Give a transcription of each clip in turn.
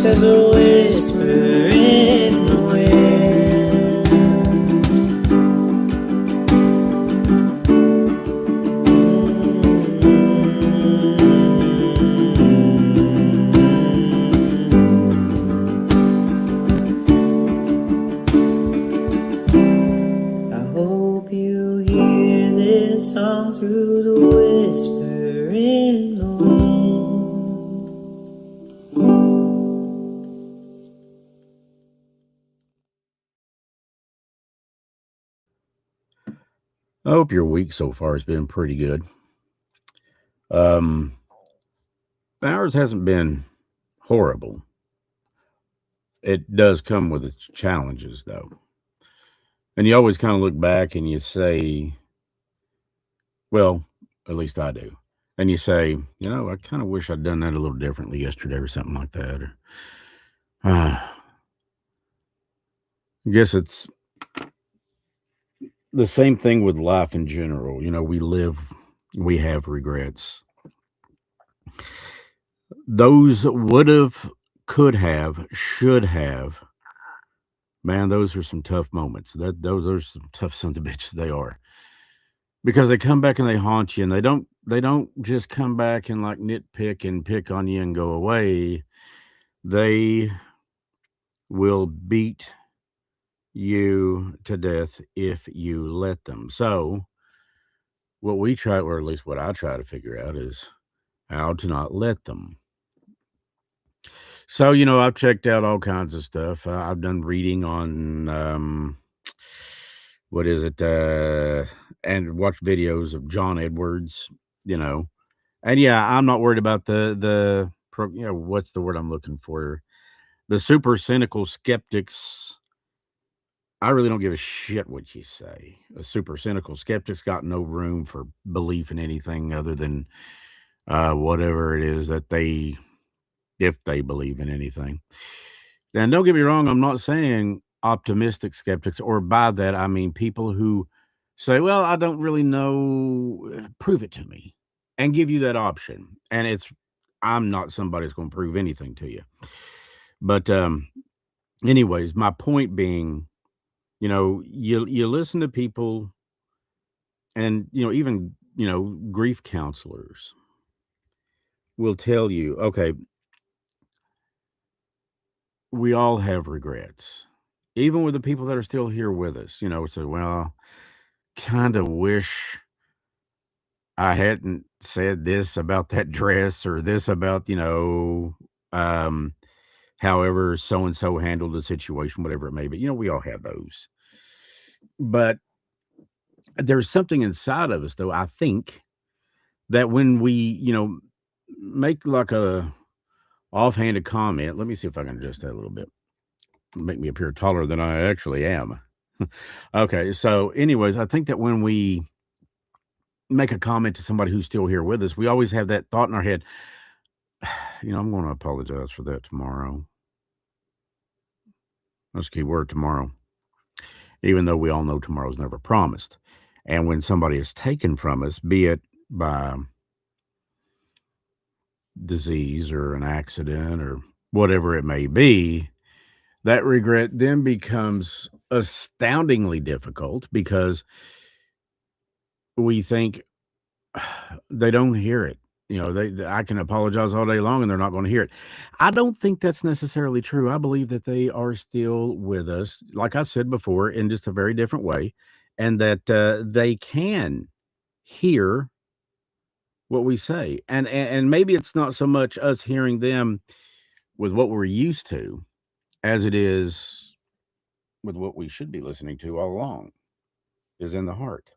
as a whisper in the wind. I hope you hear this song through the whisper in the wind. I hope your week so far has been pretty good. Ours hasn't been horrible. It does come with its challenges, though. And you always kind of look back and you say, well, at least I do. And you say, I kind of wish I'd done that a little differently yesterday or something like that. Or, I guess it's the same thing with life in general. We have regrets. Those would have, could have, should have. Man, those are some tough moments. Those are some tough sons of bitches. They are, because they come back and they haunt you, and they don't just come back and like nitpick and pick on you and go away. They will beat you to death if you let them. So what we try, or at least what I try to figure out, is how to not let them. So, I've checked out all kinds of stuff. I've done reading on, what is it? And watched videos of John Edwards, you know. And yeah, I'm not worried about what's the word I'm looking for? The super cynical skeptics. I really don't give a shit what you say. A super cynical skeptic's got no room for belief in anything other than whatever it is that if they believe in anything. And don't get me wrong, I'm not saying optimistic skeptics, or by that I mean people who say, well, I don't really know, prove it to me, and give you that option. And I'm not somebody that's going to prove anything to you. But anyways, my point being, you listen to people, and even grief counselors will tell you, okay, we all have regrets, even with the people that are still here with us. Say, well, kind of wish I hadn't said this about that dress, or this about um however so and so handled the situation, whatever it may be. We all have those. But there's something inside of us, though, I think, that when we, make like a offhanded comment. Let me see if I can adjust that a little bit. Make me appear taller than I actually am. Okay, so anyways, I think that when we make a comment to somebody who's still here with us, we always have that thought in our head, I'm going to apologize for that tomorrow. That's the key word, tomorrow. Even though we all know tomorrow's never promised. And when somebody is taken from us, be it by disease or an accident or whatever it may be, that regret then becomes astoundingly difficult, because we think they don't hear it. I can apologize all day long and they're not going to hear it. I don't think that's necessarily true. I believe that they are still with us, like I said before, in just a very different way, and that they can hear what we say. And maybe it's not so much us hearing them with what we're used to, as it is with what we should be listening to all along, is in the heart.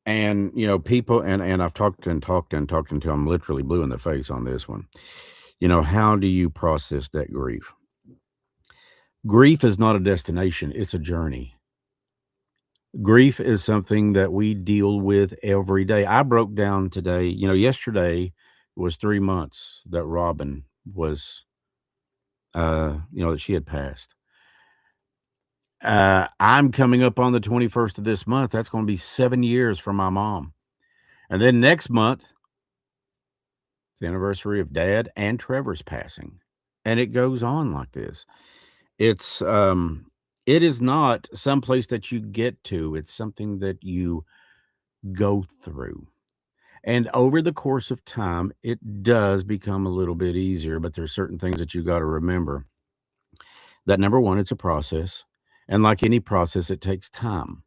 And, people, and I've talked and talked and talked until I'm literally blue in the face on this one. How do you process that grief? Grief is not a destination, it's a journey. Grief is something that we deal with every day. I broke down today. Yesterday was 3 months that Robin was, that she had passed. I'm coming up on the 21st of this month. That's going to be 7 years for my mom. And then next month, the anniversary of Dad and Trevor's passing, and it goes on like this. It's, it is not someplace that you get to, it's something that you go through. And over the course of time, it does become a little bit easier, but there's certain things that you gotta remember. That number 1, it's a process, and like any process, it takes time.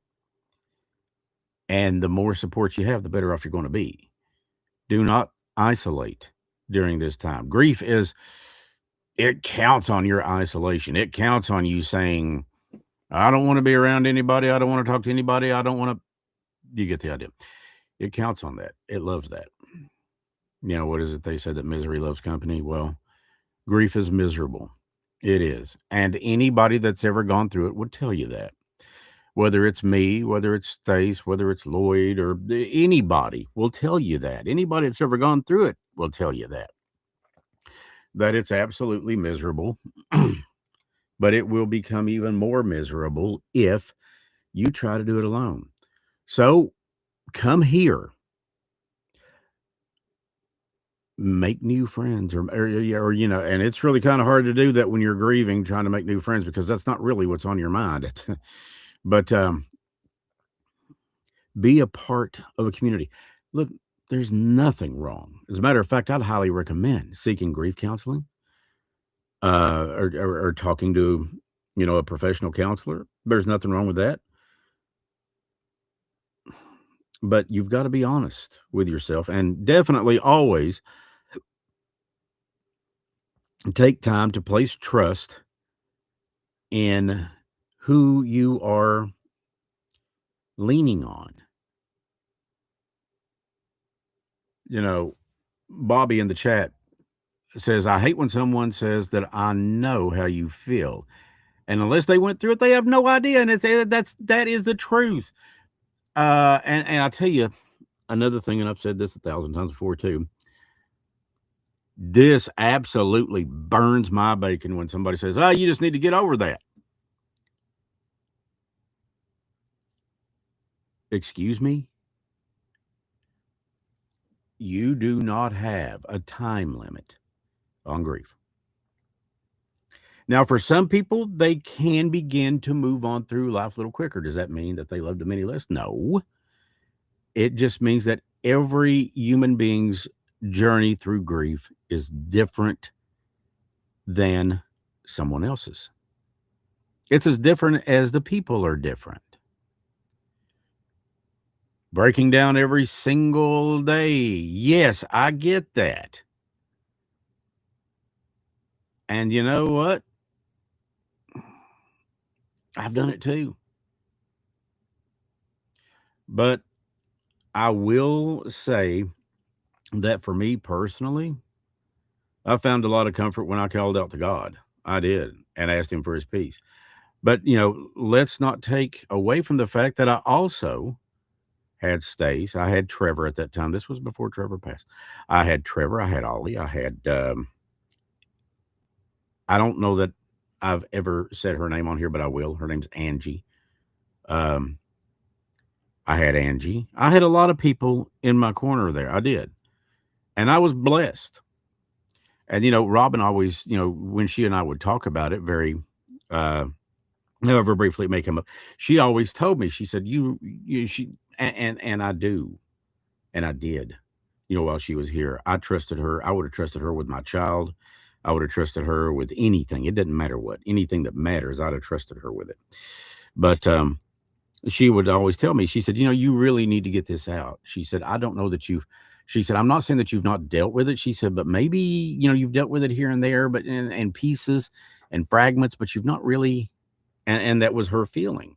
And the more support you have, the better off you're gonna be. Do not isolate during this time. Grief is it counts on your isolation. It counts on you saying, "I don't wanna be around anybody. I don't wanna talk to anybody. I don't wanna." You get the idea. It counts on that. It loves that. You know, what is it they said that misery loves company? Well, grief is miserable. It is. And anybody that's ever gone through it would tell you that. Whether it's me, whether it's Stace, whether it's Lloyd, or anybody will tell you that. Anybody that's ever gone through it will tell you that it's absolutely miserable, but it will become even more miserable if you try to do it alone. So come here, make new friends, or you know, and it's really kind of hard to do that when you're grieving, trying to make new friends because that's not really what's on your mind. But be a part of a community. Look, there's nothing wrong. As a matter of fact, I'd highly recommend seeking grief counseling, or talking to, you know, a professional counselor. There's nothing wrong with that. But you've got to be honest with yourself and definitely always take time to place trust in who you are leaning on. You know, Bobby in the chat says, I hate when someone says that I know how you feel. And unless they went through it, they have no idea. And that is the truth. And I tell you another thing, and I've said this 1,000 times before too. This absolutely burns my bacon when somebody says, "Oh, you just need to get over that." Excuse me? You do not have a time limit on grief. Now, for some people, they can begin to move on through life a little quicker. Does that mean that they love the many less? No. It just means that every human being's journey through grief is different than someone else's. It's as different as the people are different. Breaking down every single day. Yes, I get that. And you know what? I've done it too. But I will say that for me personally, I found a lot of comfort when I called out to God. I did, and asked him for his peace. But, you know, let's not take away from the fact that I also had Stace. I had Trevor at that time. This was before Trevor passed. I had Trevor. I had Ollie. I had, I don't know that I've ever said her name on here, but I will. Her name's Angie. Um, I had Angie. I had a lot of people in my corner there. I did. And I was blessed. And, you know, Robin always, you know, when she and I would talk about it very, uh, however briefly it may come up, she always told me, she said, and I do. And I did, you know, while she was here. I trusted her. I would have trusted her with my child. I would have trusted her with anything. It didn't matter what, anything that matters. I'd have trusted her with it. But, she would always tell me, she said, you know, you really need to get this out. She said, I don't know that she said, I'm not saying that you've not dealt with it. She said, but maybe, you know, you've dealt with it here and there, but and pieces and fragments, but you've not really, and that was her feeling.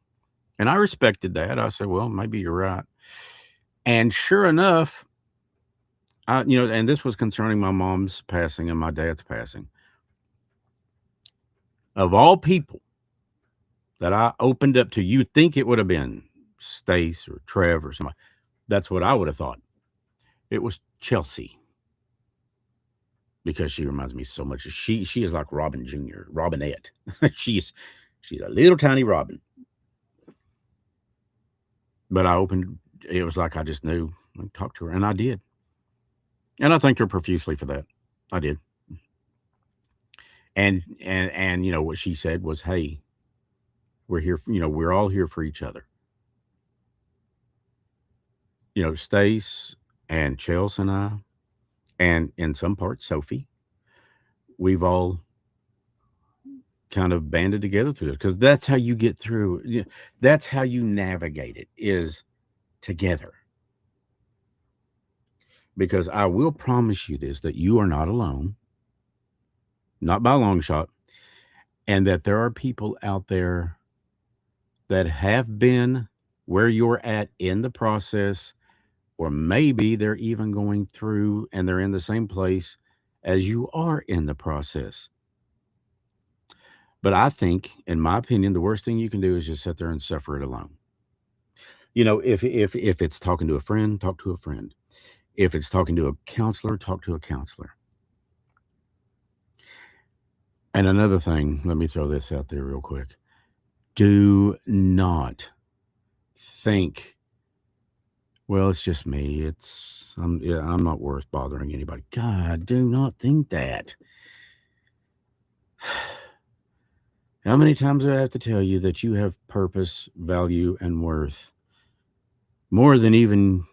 And I respected that. I said, well, maybe you're right. And sure enough, you know, and this was concerning my mom's passing and my dad's passing. Of all people that I opened up to, you'd think it would have been Stace or Trev or somebody. That's what I would have thought. It was Chelsea because she reminds me so much. She is like Robin Jr., Robinette. she's a little tiny Robin. But I opened. It was like I just knew. I talked to her, and I did. And I thanked her profusely for that. I did. And what she said was, "Hey, we're here. We're all here for each other. Stace and Chels and I, and in some parts Sophie, we've all kind of banded together through this because that's how you get through. That's how you navigate it is together. Because I will promise you this, that you are not alone, not by a long shot, and that there are people out there that have been where you're at in the process, or maybe they're even going through and they're in the same place as you are in the process. But I think, in my opinion, the worst thing you can do is just sit there and suffer it alone. If it's talking to a friend, talk to a friend. If it's talking to a counselor, talk to a counselor. And another thing, let me throw this out there real quick. Do not think, well, it's just me. I'm not worth bothering anybody. God, do not think that. How many times do I have to tell you that you have purpose, value, and worth? More than even,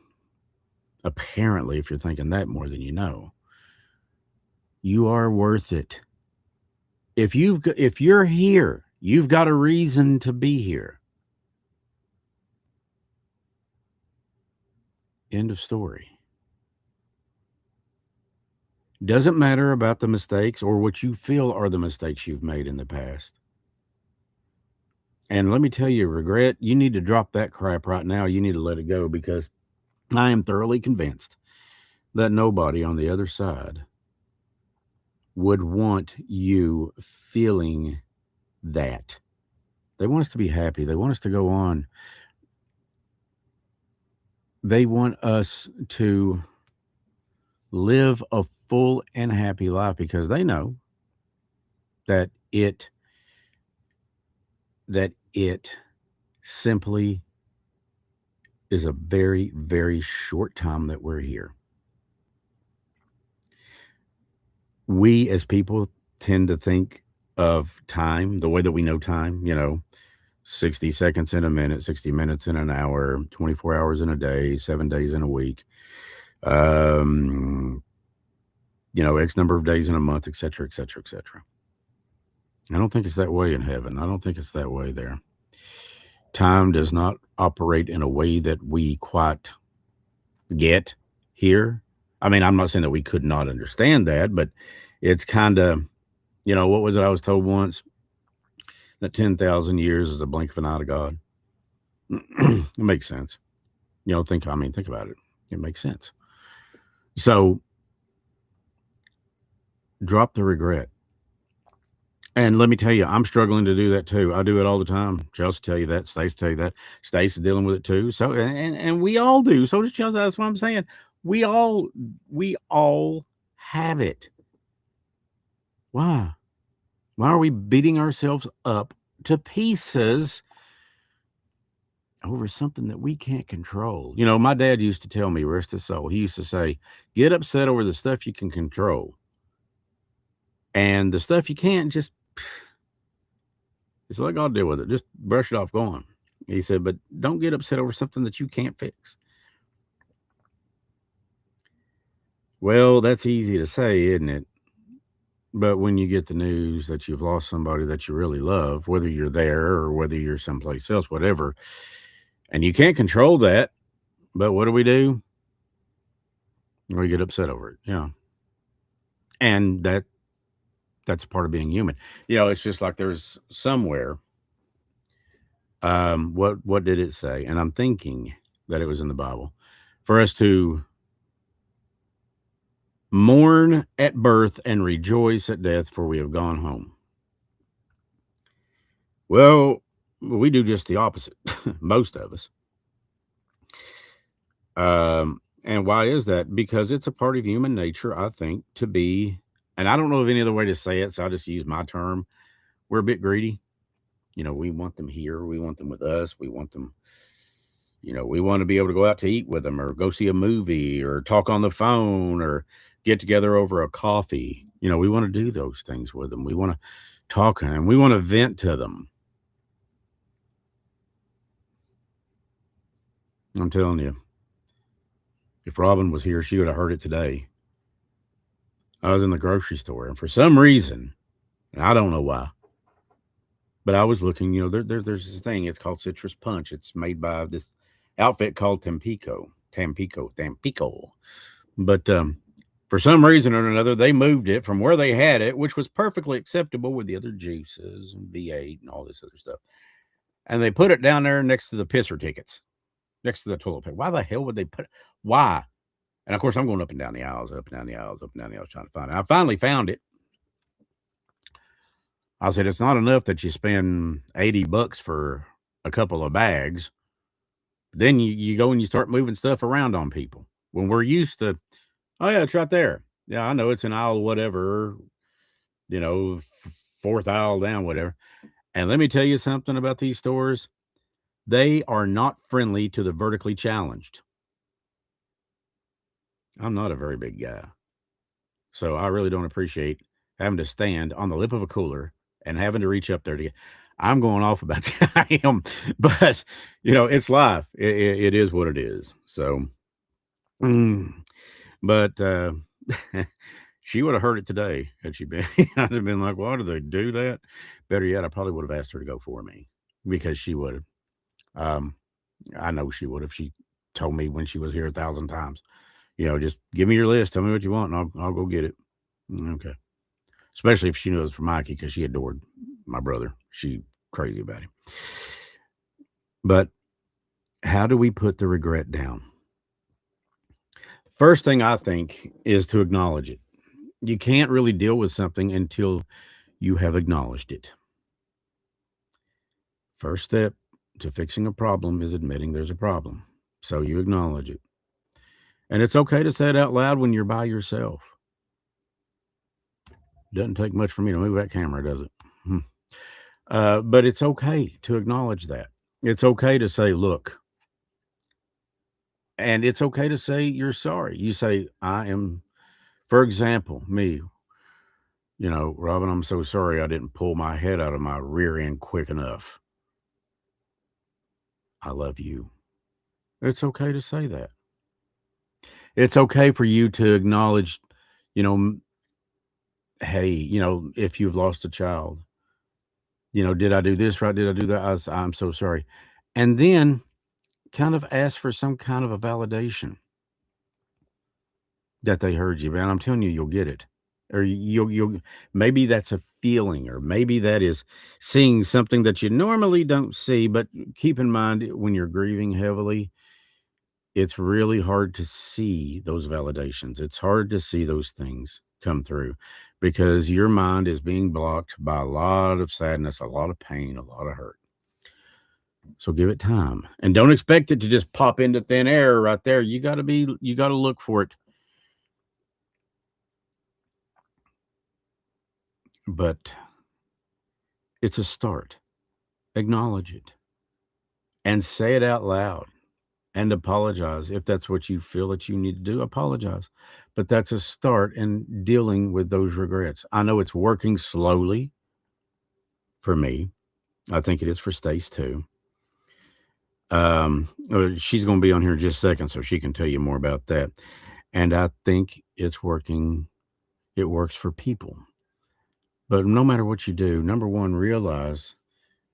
apparently, if you're thinking that more than you know. You are worth it. If you're here, you've got a reason to be here. End of story. Doesn't matter about the mistakes or what you feel are the mistakes you've made in the past. And let me tell you, regret, you need to drop that crap right now. You need to let it go, because I am thoroughly convinced that nobody on the other side would want you feeling that. They want us to be happy. They want us to go on. They want us to live a full and happy life, because they know that it simply is a very, very short time that we're here. We as people tend to think of time the way that we know time, 60 seconds in a minute, 60 minutes in an hour, 24 hours in a day, 7 days in a week, um, X number of days in a month, et cetera, et cetera, et cetera. I don't think it's that way in heaven. I don't think it's that way there. Time does not operate in a way that we quite get here. I mean, I'm not saying that we could not understand that, but it's kind of, what was it I was told once? That 10,000 years is a blink of an eye to God. It makes sense. Think about it. It makes sense. So drop the regret. And let me tell you, I'm struggling to do that too. I do it all the time. Chelsea tell you that. Stace tell you that. Stace is dealing with it too. So and we all do. So does Chelsea. That's what I'm saying. We all have it. Why? Why are we beating ourselves up to pieces over something that we can't control? My dad used to tell me, rest his soul, he used to say, get upset over the stuff you can control. And the stuff you can't, just let God deal with it. Just brush it off, go on. He said, but don't get upset over something that you can't fix. Well, that's easy to say, isn't it? But when you get the news that you've lost somebody that you really love, whether you're there or whether you're someplace else, whatever, and you can't control that, but what do? We get upset over it. Yeah. And that's a part of being human. It's just like there's somewhere, what did it say? And I'm thinking that it was in the Bible, for us to mourn at birth and rejoice at death, for we have gone home. Well, we do just the opposite, most of us. And why is that? Because it's a part of human nature, I think, to be, and I don't know of any other way to say it, so I'll just use my term. We're a bit greedy. We want them here. We want them with us. We want them, We want to be able to go out to eat with them or go see a movie or talk on the phone or get together over a coffee. We want to do those things with them. We want to talk and we want to vent to them. I'm telling you, if Robin was here, she would have heard it today. I was in the grocery store, and for some reason, and I don't know why, but I was looking. There's this thing. It's called Citrus Punch. It's made by this outfit called Tampico. But for some reason or another, they moved it from where they had it, which was perfectly acceptable with the other juices and V8 and all this other stuff. And they put it down there next to the pisser tickets, next to the toilet paper. Why the hell would they put it? Why? And of course, I'm going up and down the aisles, up and down the aisles, up and down the aisles, trying to find it. I finally found it. I said, it's not enough that you spend $80 for a couple of bags. Then you go and you start moving stuff around on people. When we're used to, oh, yeah, it's right there. Yeah, I know it's an aisle, whatever, fourth aisle down, whatever. And let me tell you something about these stores. They are not friendly to the vertically challenged. I'm not a very big guy. So I really don't appreciate having to stand on the lip of a cooler and having to reach up there to get. I'm going off about that. I am, but it's life. It is what it is. So, but she would have heard it today had she been. I'd have been like, "Why do they do that?" Better yet, I probably would have asked her to go for me because she would have. I know she would have. She told me when she was here 1,000 times. Just give me your list. Tell me what you want, and I'll go get it. Okay. Especially if she knew it was for Mikey because she adored my brother. She crazy about him. But how do we put the regret down? First thing I think is to acknowledge it. You can't really deal with something until you have acknowledged it. First step to fixing a problem is admitting there's a problem. So you acknowledge it. And it's okay to say it out loud when you're by yourself. Doesn't take much for me to move that camera, does it? But it's okay to acknowledge that. It's okay to say, look, and it's okay to say you're sorry. You say, I am, for example, me, Robin, I'm so sorry I didn't pull my head out of my rear end quick enough. I love you. It's okay to say that. It's okay for you to acknowledge, hey, if you've lost a child, did I do this right? Did I do that? I'm so sorry. And then kind of ask for some kind of a validation that they heard you, man. I'm telling you, you'll get it. Or you'll maybe that's a feeling, or maybe that is seeing something that you normally don't see. But keep in mind, when you're grieving heavily, it's really hard to see those validations. It's hard to see those things come through because your mind is being blocked by a lot of sadness, a lot of pain, a lot of hurt. So give it time and don't expect it to just pop into thin air right there. You got to look for it. But it's a start. Acknowledge it and say it out loud and apologize. If that's what you feel that you need to do, apologize. But that's a start in dealing with those regrets. I know it's working slowly for me. I think it is for Stace too. She's going to be on here in just a second, so she can tell you more about that. And I think it's working. It works for people. But no matter what you do, number one, realize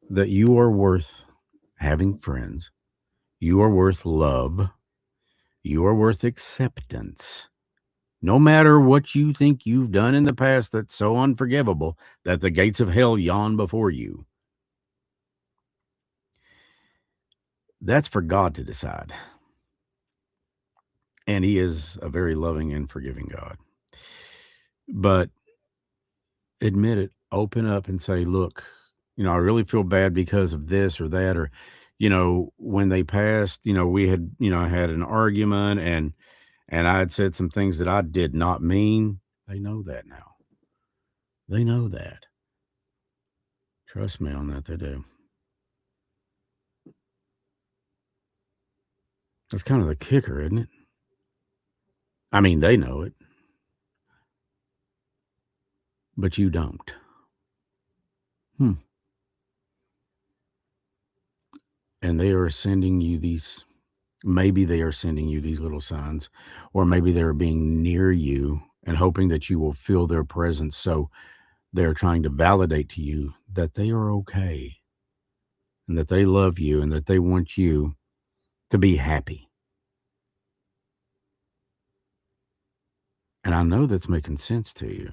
that you are worth having friends. You are worth love. You are worth acceptance. No matter what you think you've done in the past that's so unforgivable that the gates of hell yawn before you. That's for God to decide. And He is a very loving and forgiving God. But admit it, open up and say, look, I really feel bad because of this or that, or, when they passed, we had, I had an argument and I had said some things that I did not mean. They know that now. They know that. Trust me on that, they do. That's kind of the kicker, isn't it? I mean, they know it, but you don't. Hmm. And they are sending you these, maybe they are sending you these little signs, or maybe they're being near you and hoping that you will feel their presence. So they're trying to validate to you that they are okay and that they love you and that they want you to be happy. And I know that's making sense to you.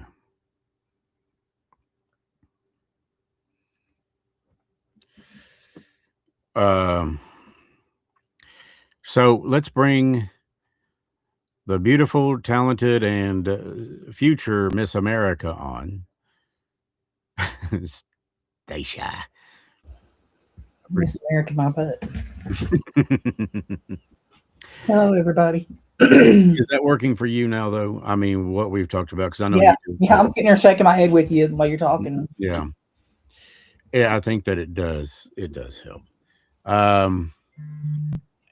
Um, so let's bring the beautiful, talented, and future Miss America on. Stacia. Miss America, my butt. Hello, everybody. Is that working for you now, though? I mean, what we've talked about, because I know Yeah, you do. yeah. I'm sitting there shaking my head with you while you're talking. Yeah. Yeah, I think that it does. It does help. Um,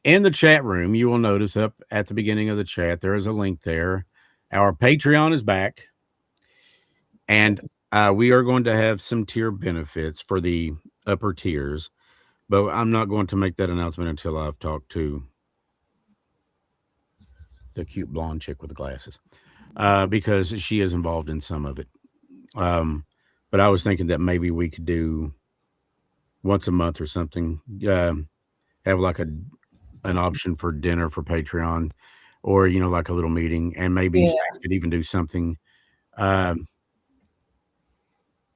in the chat room, you will notice up at the beginning of the chat, there is a link there. Our Patreon is back, and we are going to have some tier benefits for the upper tiers, but I'm not going to make that announcement until I've talked to the cute blonde chick with the glasses, because she is involved in some of it. But I was thinking that maybe we could do once a month or something, have like an option for dinner for Patreon, or like a little meeting, and maybe Yeah. Stacey could even do something. Um,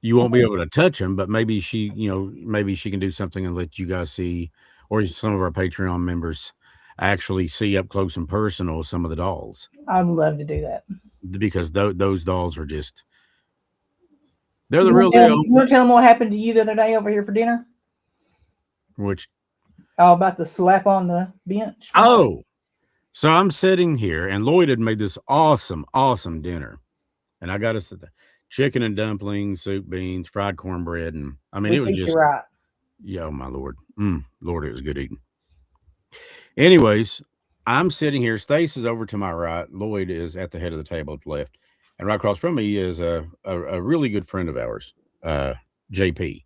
you won't be able to touch them, but maybe maybe she can do something and let you guys see, or some of our Patreon members actually see up close and personal some of the dolls, I'd love to do that. because those dolls are just, they're the You real want to tell deal. them, you want to tell them what happened to you the other day over here for dinner? Which, Oh, about the slap on the bench. oh, so I'm sitting here, and Lloyd had made this awesome, awesome dinner, and I got us the chicken and dumplings, soup, beans, fried cornbread, and I mean, We it was treat you just, right. yeah, oh my Lord, Lord, it was good eating. Anyways, I'm sitting here. Stace is over to my right. Lloyd is at the head of the table at the left, and right across from me is a really good friend of ours, JP.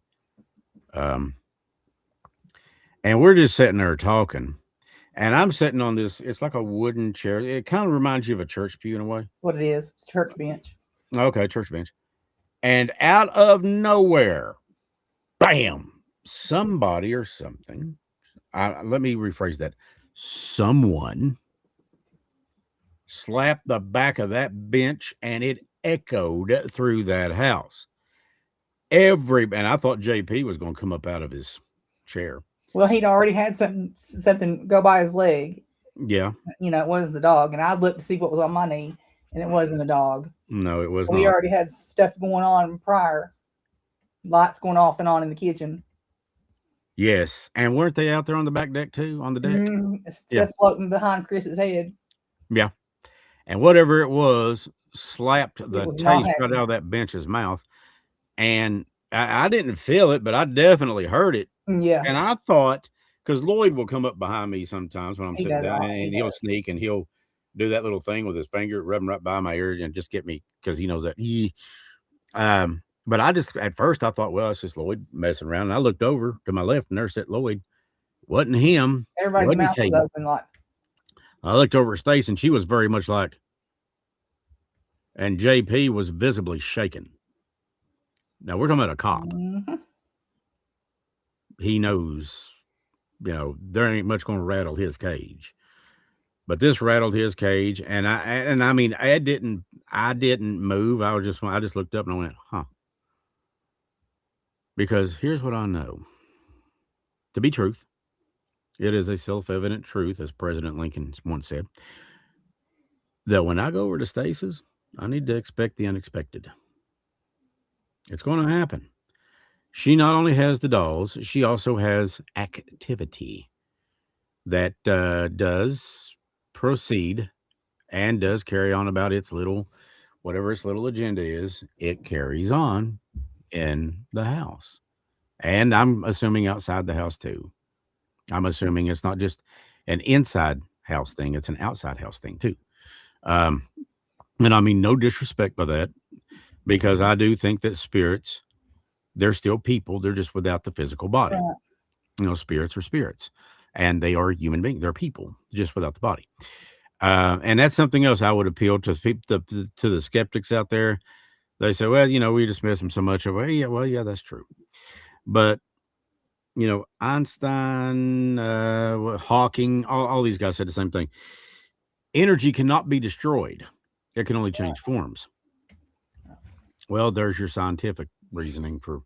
And we're just sitting there talking. And I'm sitting on this, it's like a wooden chair. It kind of reminds you of a church pew in a way. That's what it is. It's a church bench. Okay, church bench. And out of nowhere, bam, somebody or something. Let me rephrase that. Someone slapped the back of that bench, and it echoed through that house. And I thought JP was going to come up out of his chair. Well, he'd already had something go by his leg. Yeah. It wasn't the dog. And I looked to see what was on my knee, and it wasn't a dog. No, it was We not. already had stuff going on prior. Lights going off and on in the kitchen. Yes. And weren't they out there on the back deck too, on the deck? Stuff floating behind Chris's head. Yeah. And whatever it was slapped the was taste not right happy. out of that bench's mouth. And I didn't feel it, but I definitely heard it. Yeah. And I thought, because Lloyd will come up behind me sometimes when I'm He sitting does down, all- and he he'll does. sneak and he'll do that little thing with his finger, rubbing right by my ear and just get me, because he knows that. But I just, at first, I thought, well, it's just Lloyd messing around. And I looked over to my left, and there sat Lloyd. Wasn't him. Everybody's Wasn't mouth was Kate. open like. I looked over at Stace, and she was very much like, and JP was visibly shaken. Now, we're talking about a cop. Mm-hmm. He knows, there ain't much going to rattle his cage. But this rattled his cage, and I mean, I didn't move. I just looked up and I went, huh. Because here's what I know to be truth. It is a self-evident truth, as President Lincoln once said, that when I go over to Stace's, I need to expect the unexpected. It's going to happen. She not only has the dolls, she also has activity that does proceed and does carry on about its little, whatever its little agenda is. It carries on in the house. And I'm assuming outside the house too. I'm assuming it's not just an inside house thing, it's an outside house thing too. Um, and I mean no disrespect by that, because I do think that spirits, they're still people, they're just without the physical body. Right. You know, spirits are spirits, and they are human beings. They're people, just without the body. And that's something else I would appeal to to the skeptics out there. They say, "Well, you know, we dismiss them so much." Well, yeah, that's true. But you know, Einstein, Hawking, all these guys said the same thing. Energy cannot be destroyed; it can only change forms. Well, there's your scientific reasoning for,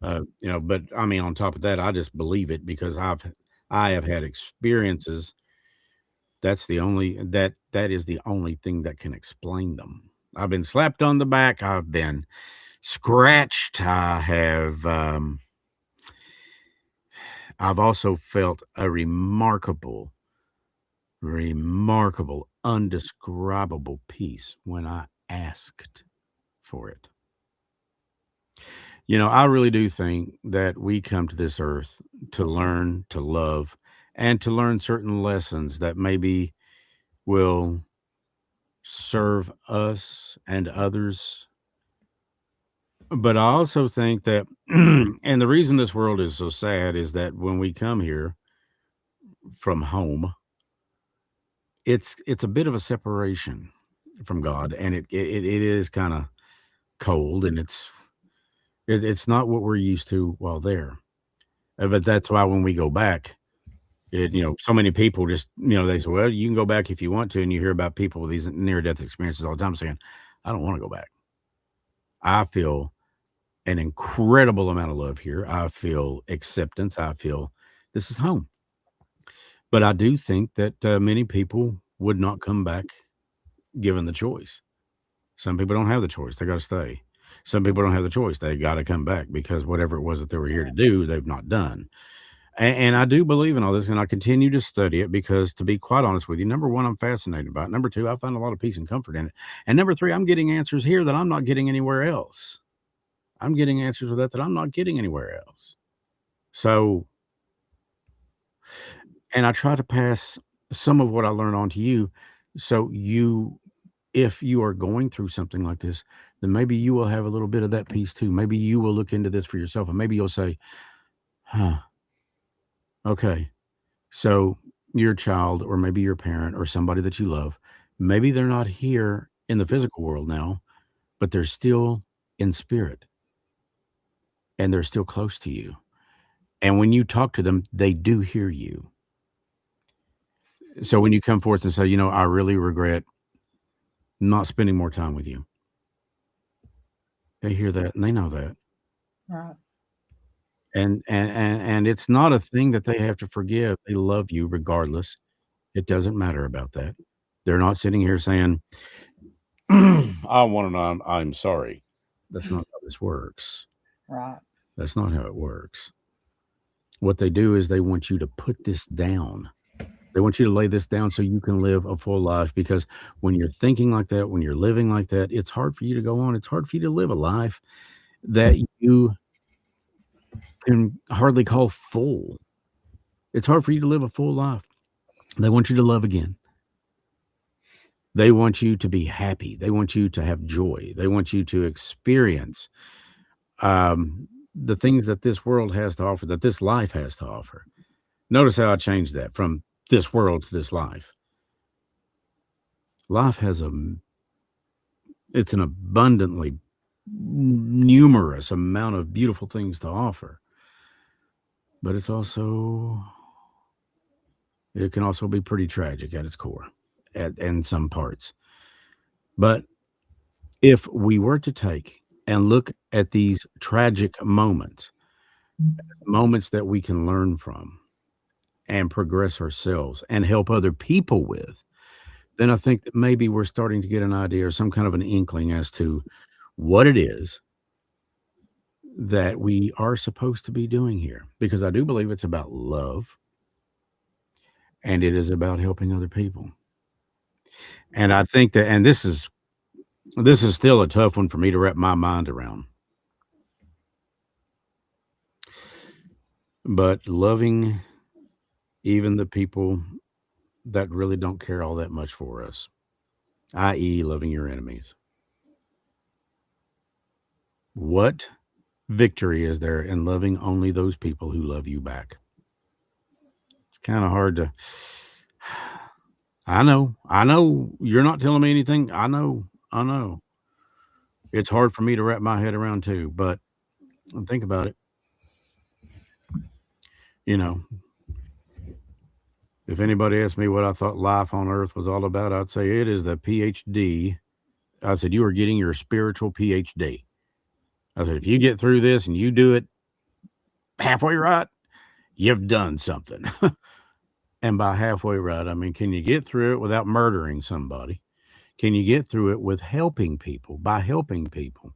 you know. But I mean, on top of that, I just believe it because I have had experiences. That's the only that is the only thing that can explain them. I've been slapped on the back. I've been scratched. I've also felt a remarkable, undescribable peace when I asked for it. You know, I really do think that we come to this earth to learn, to love, and to learn certain lessons that maybe will serve us and others. But I also think that, and the reason this world is so sad is that when we come here from home, it's a bit of a separation from God, and it is kind of cold, and it's not what we're used to while there. But that's why when we go back, you know, so many people just, you know, they say, well, you can go back if you want to, and you hear about people with these near death experiences all the time saying, I don't want to go back. I feel an incredible amount of love here. I feel acceptance. I feel this is home. But I do think that many people would not come back given the choice. Some people don't have the choice. They got to stay. Some people don't have the choice. They got to come back because whatever it was that they were here to do, they've not done. And I do believe in all this, and I continue to study it because, to be quite honest with you, number one, I'm fascinated by it. Number two, I find a lot of peace and comfort in it. And number three, I'm getting answers here that I'm not getting anywhere else. I'm getting answers with that I'm not getting anywhere else. So, and I try to pass some of what I learn on to you. So if you are going through something like this, then maybe you will have a little bit of that peace too. Maybe you will look into this for yourself, and maybe you'll say, huh, okay. So your child, or maybe your parent, or somebody that you love, maybe they're not here in the physical world now, but they're still in spirit, and they're still close to you. And when you talk to them, they do hear you. So when you come forth and say, you know, I really regret not spending more time with you, they hear that and they know that. Right. And it's not a thing that they have to forgive. They love you regardless. It doesn't matter about that. They're not sitting here saying, I want to know I'm sorry. That's not how this works. Right. That's not how it works. What they do is they want you to put this down. They want you to lay this down so you can live a full life, because when you're thinking like that, when you're living like that, it's hard for you to go on. It's hard for you to live a life that you can hardly call full. It's hard for you to live a full life. They want you to love again. They want you to be happy. They want you to have joy. They want you to experience the things that this world has to offer, that this life has to offer. Notice how I changed that from this world to this life. Life has it's an abundantly numerous amount of beautiful things to offer, but it can also be pretty tragic at its core, in some parts. But if we were to take and look at these tragic moments that we can learn from and progress ourselves and help other people with, then I think that maybe we're starting to get an idea or some kind of an inkling as to what it is that we are supposed to be doing here. Because I do believe it's about love, and it is about helping other people. And I think that, and this is still a tough one for me to wrap my mind around. But loving even the people that really don't care all that much for us, i.e., loving your enemies. What victory is there in loving only those people who love you back? It's kind of hard to. I know. You're not telling me anything. I know. It's hard for me to wrap my head around too, but think about it. You know, if anybody asked me what I thought life on earth was all about, I'd say it is the PhD. I said, you are getting your spiritual PhD. I said, if you get through this and you do it halfway right, you've done something. And by halfway right, I mean, can you get through it without murdering somebody? Can you get through it with helping people, by helping people?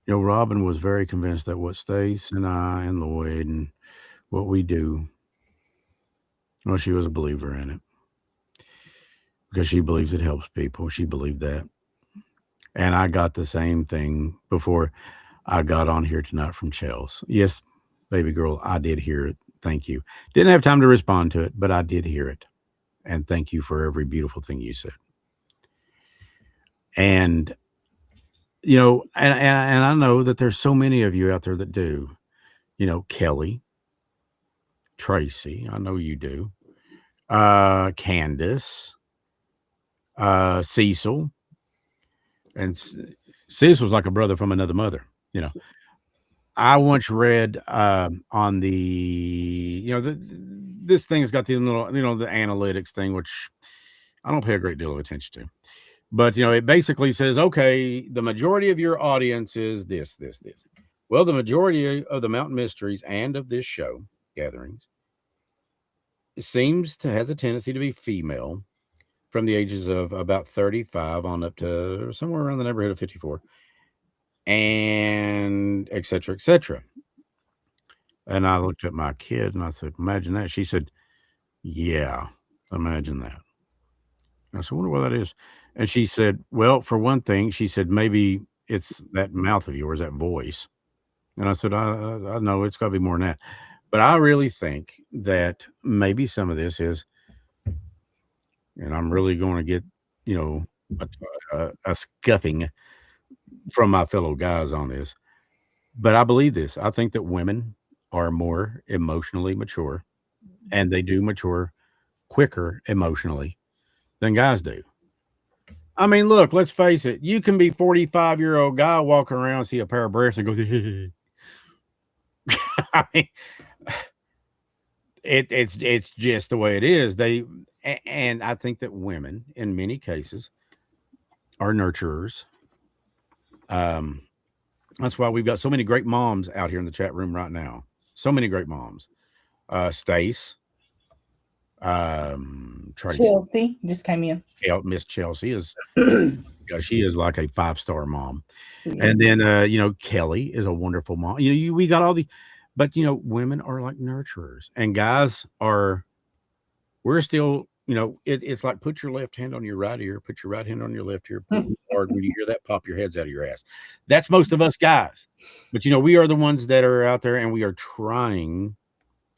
You know, Robin was very convinced that what Stace and I and Lloyd and what we do, well, she was a believer in it because she believes it helps people. She believed that. And I got the same thing before I got on here tonight from Chels. Yes, baby girl, I did hear it. Thank you. Didn't have time to respond to it, but I did hear it. And thank you for every beautiful thing you said. And you know, and I know that there's so many of you out there that do. You know, Kelly, Tracy, I know you do. Candace, Cecil, and Cecil's like a brother from another mother. You know, I once read on the, you know, this thing's got the little, you know, the analytics thing, which I don't pay a great deal of attention to. But, you know, it basically says, okay, the majority of your audience is this. Well, the majority of the Mountain Mysteries and of this show, Gatherings, has a tendency to be female from the ages of about 35 on up to somewhere around the neighborhood of 54, and et cetera, et cetera. And I looked at my kid and I said, imagine that. She said, yeah, imagine that. I said, I wonder what that is. And she said, well, for one thing, she said, maybe it's that mouth of yours, that voice. And I said, I know it's got to be more than that. But I really think that maybe some of this is, and I'm really going to get, you know, a scuffing from my fellow guys on this. But I believe this. I think that women are more emotionally mature and they do mature quicker emotionally than guys do. I mean, look, let's face it. You can be 45-year-old guy walking around, see a pair of breasts and go, I mean, it's just the way it is. And I think that women, in many cases, are nurturers. That's why we've got so many great moms out here in the chat room right now. So many great moms. Stace, Tracy, Chelsea just came in. Miss Chelsea is, she is like a 5-star mom. Yes. And then, you know, Kelly is a wonderful mom. You know, we got all the, but you know, women are like nurturers, and guys are. We're still, you know, it's like put your left hand on your right ear, put your right hand on your left ear, pull hard. When you hear that, pop your heads out of your ass. That's most of us guys. But you know, we are the ones that are out there, and we are trying.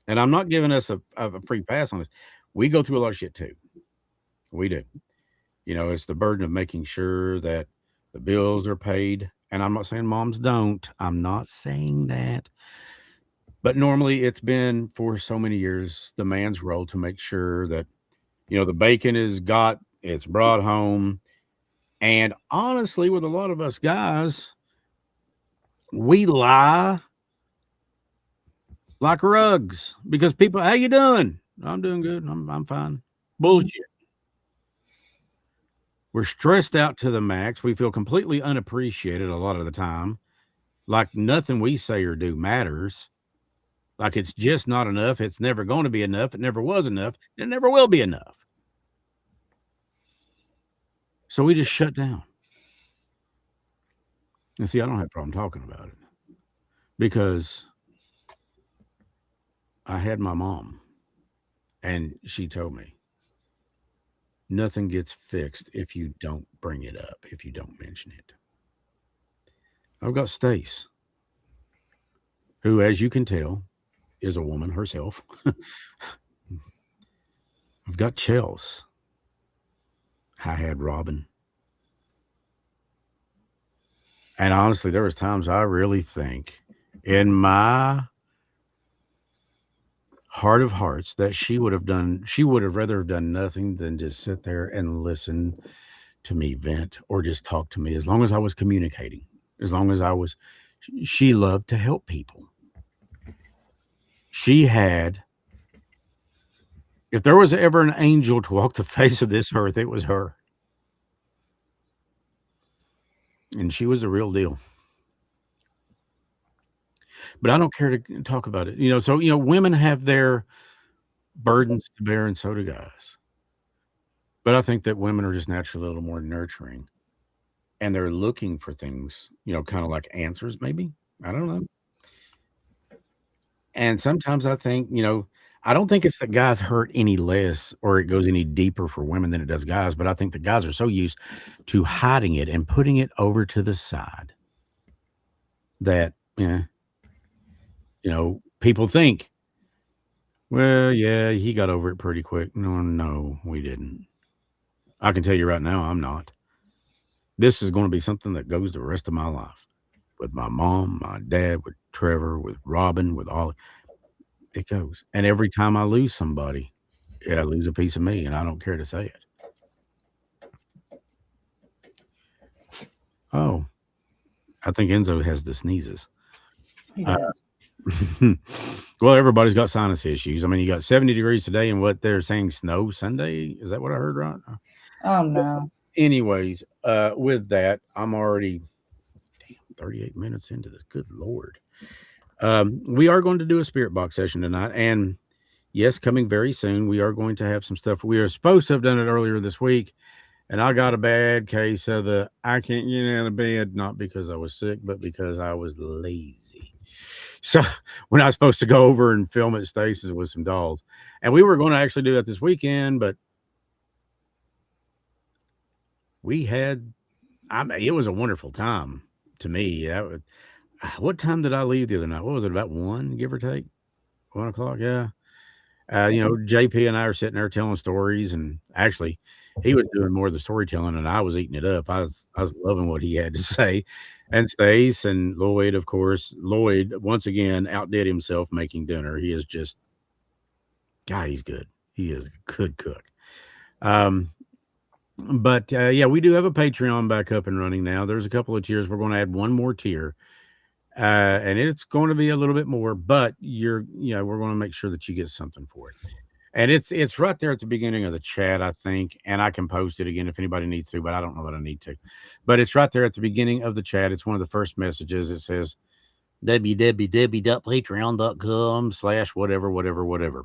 And I'm not giving us a free pass on this. We go through a lot of shit too. We do. You know, it's the burden of making sure that the bills are paid. And I'm not saying moms don't. I'm not saying that. But normally it's been for so many years the man's role to make sure that, you know, the bacon it's brought home. And honestly, with a lot of us guys, we lie like rugs because people, how you doing? I'm doing good. I'm fine. Bullshit. We're stressed out to the max. We feel completely unappreciated a lot of the time. Like nothing we say or do matters. Like it's just not enough. It's never going to be enough. It never was enough. It never will be enough. So we just shut down. And see, I don't have a problem talking about it because I had my mom and she told me nothing gets fixed if you don't bring it up, if you don't mention it. I've got Stace, who, as you can tell, is a woman herself. I've got chills. I had Robin. And honestly, there was times I really think in my heart of hearts that she would have rather have done nothing than just sit there and listen to me vent or just talk to me as long as I was communicating, as long as I was, she loved to help people. She had, if there was ever an angel to walk the face of this earth, it was her. And she was the real deal. But I don't care to talk about it. So, women have their burdens to bear, and so do guys. But I think that women are just naturally a little more nurturing, and they're looking for things, kind of like answers, maybe. I don't know. And sometimes I think, I don't think it's that guys hurt any less or it goes any deeper for women than it does guys, but I think the guys are so used to hiding it and putting it over to the side that, people think, well, yeah, he got over it pretty quick. No, we didn't. I can tell you right now, I'm not. This is going to be something that goes the rest of my life with my mom, my dad, with Trevor, with Robin, with all. It goes. And every time I lose somebody, I lose a piece of me, and I don't care to say it. Oh, I think Enzo has the sneezes. He does. Well, everybody's got sinus issues. I mean, you got 70 degrees today, and what they're saying snow Sunday. Is that what I heard right? Oh no. Anyways, with that, I'm already 38 minutes into this. Good Lord. We are going to do a spirit box session tonight, and yes, coming very soon. We are going to have some stuff. We are supposed to have done it earlier this week, and I got a bad case of the I can't get out of bed, not because I was sick, but because I was lazy. So when I was supposed to go over and film at Stacia's with some dolls, and we were going to actually do that this weekend, but it was a wonderful time to me. What time did I leave the other night? What was it, about 1, give or take? 1 o'clock, yeah. JP and I are sitting there telling stories, and actually, he was doing more of the storytelling, and I was eating it up. I was loving what he had to say, and Stace and Lloyd, of course. Lloyd once again outdid himself making dinner. He is just, God, he's good. He is a good cook. But yeah, we do have a Patreon back up and running now. There's a couple of tiers. We're going to add one more tier. And it's going to be a little bit more, but we're going to make sure that you get something for it. And it's right there at the beginning of the chat, I think, and I can post it again if anybody needs to, but I don't know that I need to. But it's right there at the beginning of the chat. It's one of the first messages. It says www.patreon.com/whatever.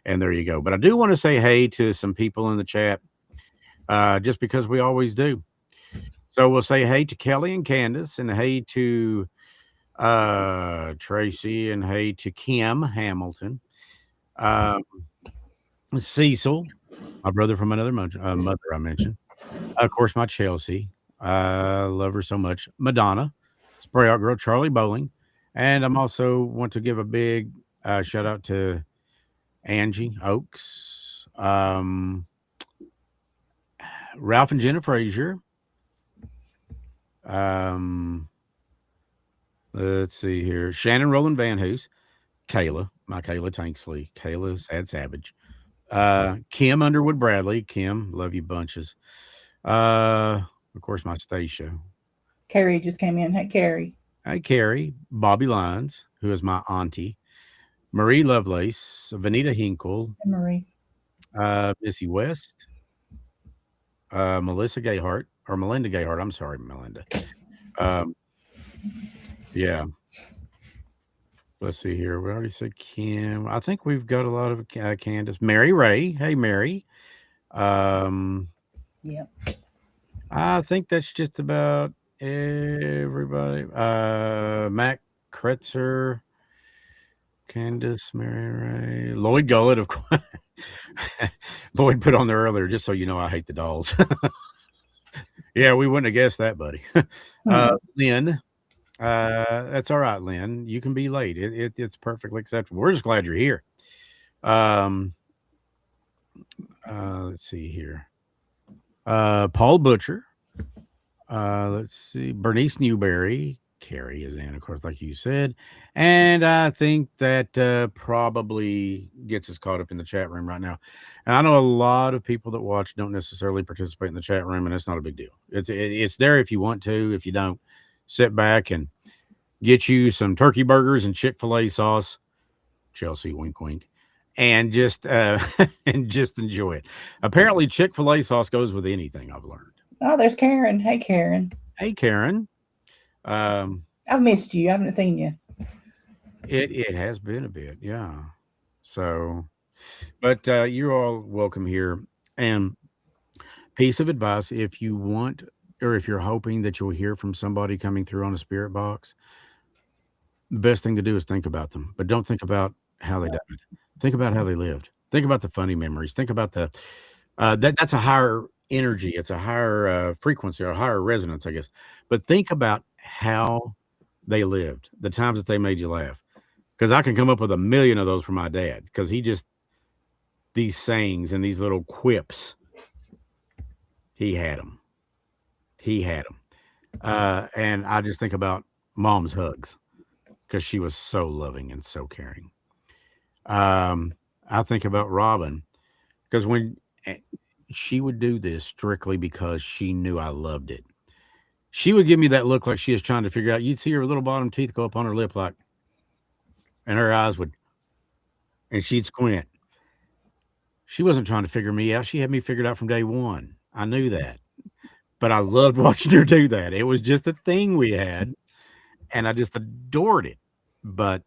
And there you go. But I do want to say hey to some people in the chat, just because we always do. So we'll say hey to Kelly and Candace, and hey to Tracy, and hey to Kim Hamilton, Cecil, my brother from another mother I mentioned, of course, my Chelsea, love her so much, Madonna, Spray Out Girl, Charlie Bowling, and I'm also want to give a big shout out to Angie Oaks, Ralph and Jenna Frazier, let's see here, Shannon Roland Van Hoos, Kayla, my Kayla Tanksley, Kayla Sad Savage, Kim Underwood Bradley, Kim, love you bunches. Of course, my Stacia. Carrie just came in. Hey, Carrie. Hey, Carrie. Bobby Lyons, who is my auntie. Marie Lovelace, Vanita Hinkle. Hey, Marie. Missy West. Melissa Gayhart, or Melinda Gayhart. I'm sorry, Melinda. Yeah. Let's see here. We already said Kim. I think we've got a lot of Candace. Mary Ray. Hey, Mary. Yep. I think that's just about everybody. Mac Kretzer, Candace, Mary Ray, Lloyd Gullett, of course. Lloyd put on there earlier, just so you know, I hate the dolls. Yeah, we wouldn't have guessed that, buddy. Lynn. That's all right, Lynn. You can be late. It's perfectly acceptable. We're just glad you're here. Let's see here. Paul Butcher. Let's see. Bernice Newberry. Carrie is in, of course, like you said. And I think that probably gets us caught up in the chat room right now. And I know a lot of people that watch don't necessarily participate in the chat room, and it's not a big deal. It's there if you want to. If you don't, sit back and get you some turkey burgers and Chick-fil-A sauce. Chelsea, wink, wink. And just and just enjoy it. Apparently, Chick-fil-A sauce goes with anything, I've learned. Oh, there's Karen. Hey, Karen. Hey, Karen. I've missed you. I haven't seen you. It has been a bit, yeah. So, but you're all welcome here. And piece of advice: if you want, or if you're hoping that you'll hear from somebody coming through on a spirit box, the best thing to do is think about them, but don't think about how they died. Think about how they lived. Think about the funny memories. Think about the that's a higher energy. It's a higher frequency or a higher resonance, I guess. But think about how they lived, the times that they made you laugh. Because I can come up with a million of those from my dad. Because he just these sayings and these little quips, he had them. He had them. And I just think about mom's hugs because she was so loving and so caring. I think about Robin because when she would do this strictly because she knew I loved it. She would give me that look like she was trying to figure out. You'd see her little bottom teeth go up on her lip, like, and her eyes would, and she'd squint. She wasn't trying to figure me out. She had me figured out from day one. I knew that, but I loved watching her do that. It was just a thing we had, and I just adored it. But,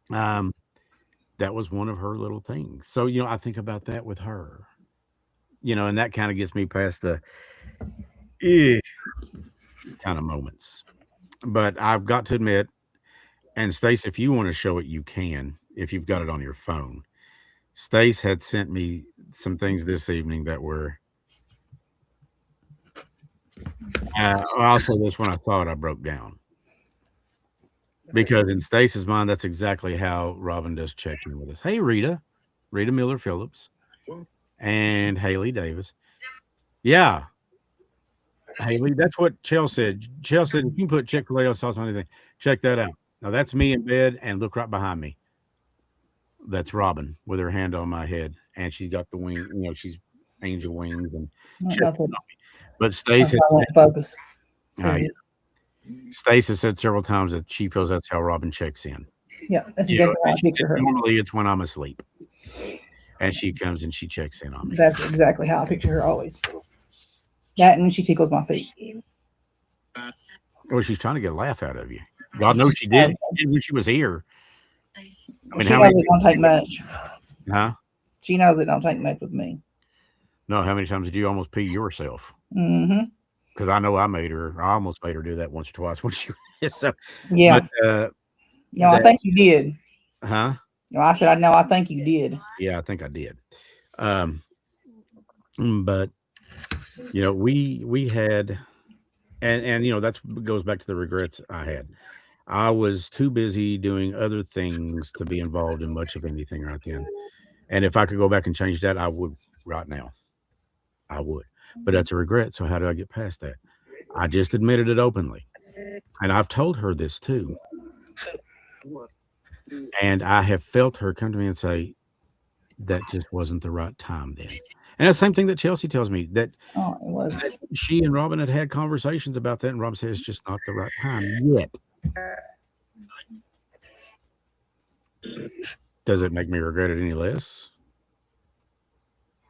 that was one of her little things. So, I think about that with her, and that kind of gets me past the kind of moments. But I've got to admit, and Stace, if you want to show it, you can, if you've got it on your phone. Stace had sent me some things this evening that were, I'll say this, when I saw it, I broke down. Because in Stace's mind, that's exactly how Robin does check in with us. Hey, Rita Miller Phillips, and Haley Davis. Yeah, Haley, that's what Chell said. Chell said, if you can put Chick-fil-A sauce on anything, check that out. Now, that's me in bed, and look right behind me. That's Robin with her hand on my head, and she's got the wing, she's angel wings. And but Stace focus. Stace has said several times that she feels that's how Robin checks in. Yeah, that's exactly how I picture her. Normally, it's when I'm asleep, and she comes and she checks in on me. That's exactly how I picture her always. That and when she tickles my feet. Well, she's trying to get a laugh out of you. God knows she did when she was here. I mean, she knows it don't take much. Huh? She knows it don't take much with me. No, how many times did you almost pee yourself? Mm-hmm. Because I know I almost made her do that once or twice when she was so. Yeah. But, I think you did. Huh? No, I said, I think you did. Yeah, I think I did. But we had, and that's goes back to the regrets I had. I was too busy doing other things to be involved in much of anything right then. And if I could go back and change that, I would right now. I would. But that's a regret. So how do I get past that? I just admitted it openly. And I've told her this too. And I have felt her come to me and say, that just wasn't the right time then. And that's the same thing that Chelsea tells me, that it was. She and Robin had conversations about that, and Robin said it's just not the right time yet. Does it make me regret it any less?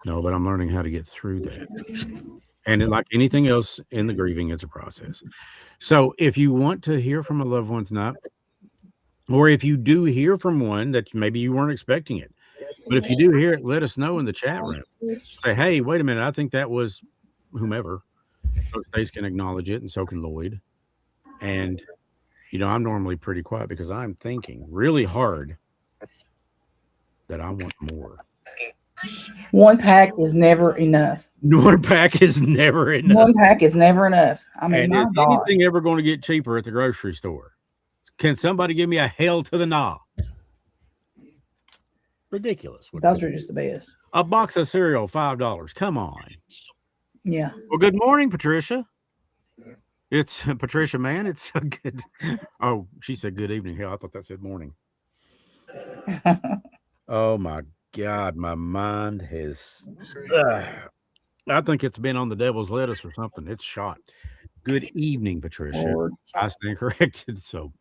No, but I'm learning how to get through that. And like anything else in the grieving, it's a process. So if you want to hear from a loved one tonight, or if you do hear from one that maybe you weren't expecting it, but if you do hear it, let us know in the chat room. Say, hey, wait a minute, I think that was whomever. So Stace can acknowledge it, and so can Lloyd. And, I'm normally pretty quiet because I'm thinking really hard that I want more. One pack is never enough. One pack is never enough. One pack is never enough. I mean, and is anything ever going to get cheaper at the grocery store? Can somebody give me a hell to the nah? Ridiculous. Those are just the best. A box of cereal, $5. Come on. Yeah. Well, good morning, Patricia. It's Patricia, man. It's so good. Oh, she said good evening. Hell, I thought that said morning. Oh my God, my mind has. I think it's been on the devil's lettuce or something. It's shot. Good evening, Patricia. Lord. I stand corrected. So,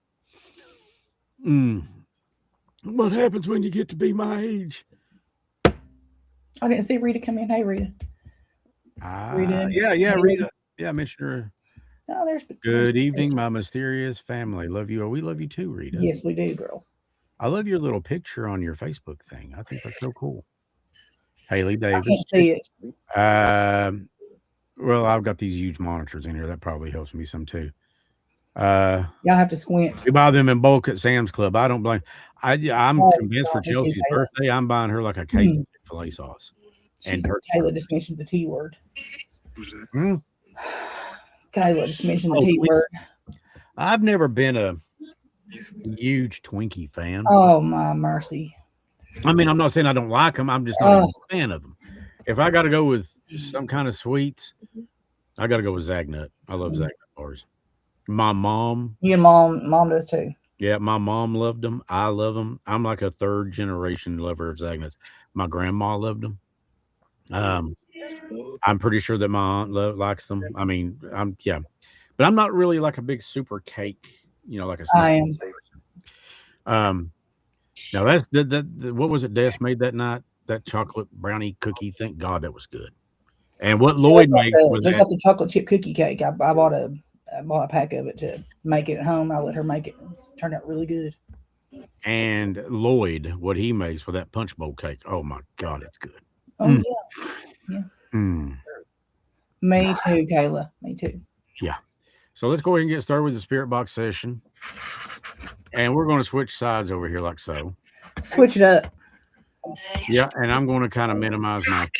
what happens when you get to be my age? I didn't see Rita come in. Hey, Rita. Rita. Yeah, Rita. Yeah, I mentioned her. Oh, there's Good evening, my mysterious family. Love you. We love you too, Rita. Yes, we do, girl. I love your little picture on your Facebook thing. I think that's so cool. Haley I Davis. can't see it. Well, I've got these huge monitors in here. That probably helps me some too. Y'all have to squint. We buy them in bulk at Sam's Club. I don't blame. I'm convinced for me too, Chelsea's Taylor. birthday, I'm buying her like a case of Chick-fil-A sauce. And Kayla just mentioned the T word. Hmm? Kayla just mentioned the T word. I've never been a huge Twinkie fan. Oh, my mercy. I mean, I'm not saying I don't like them. I'm just not a fan of them. If I got to go with some kind of sweets, I got to go with Zagnut. I love Zagnut bars. My mom. You and mom does too. Yeah, my mom loved them. I love them. I'm like a third generation lover of Zagnuts. My grandma loved them. I'm pretty sure that my aunt likes them. I mean, but I'm not really like a big super cake, like a snack. I am. Now that's what was it Des made that night? That chocolate brownie cookie. Thank God that was good. And what Lloyd made was got the chocolate chip cookie cake. I bought a pack of it to make it at home. I let her make it. It turned out really good. And Lloyd, what he makes with that punch bowl cake. Oh my God, it's good. Oh yeah. Me too, Kayla. Me too. Yeah. So let's go ahead and get started with the spirit box session. And we're going to switch sides over here like so. Switch it up. Yeah, and I'm going to kind of minimize myself.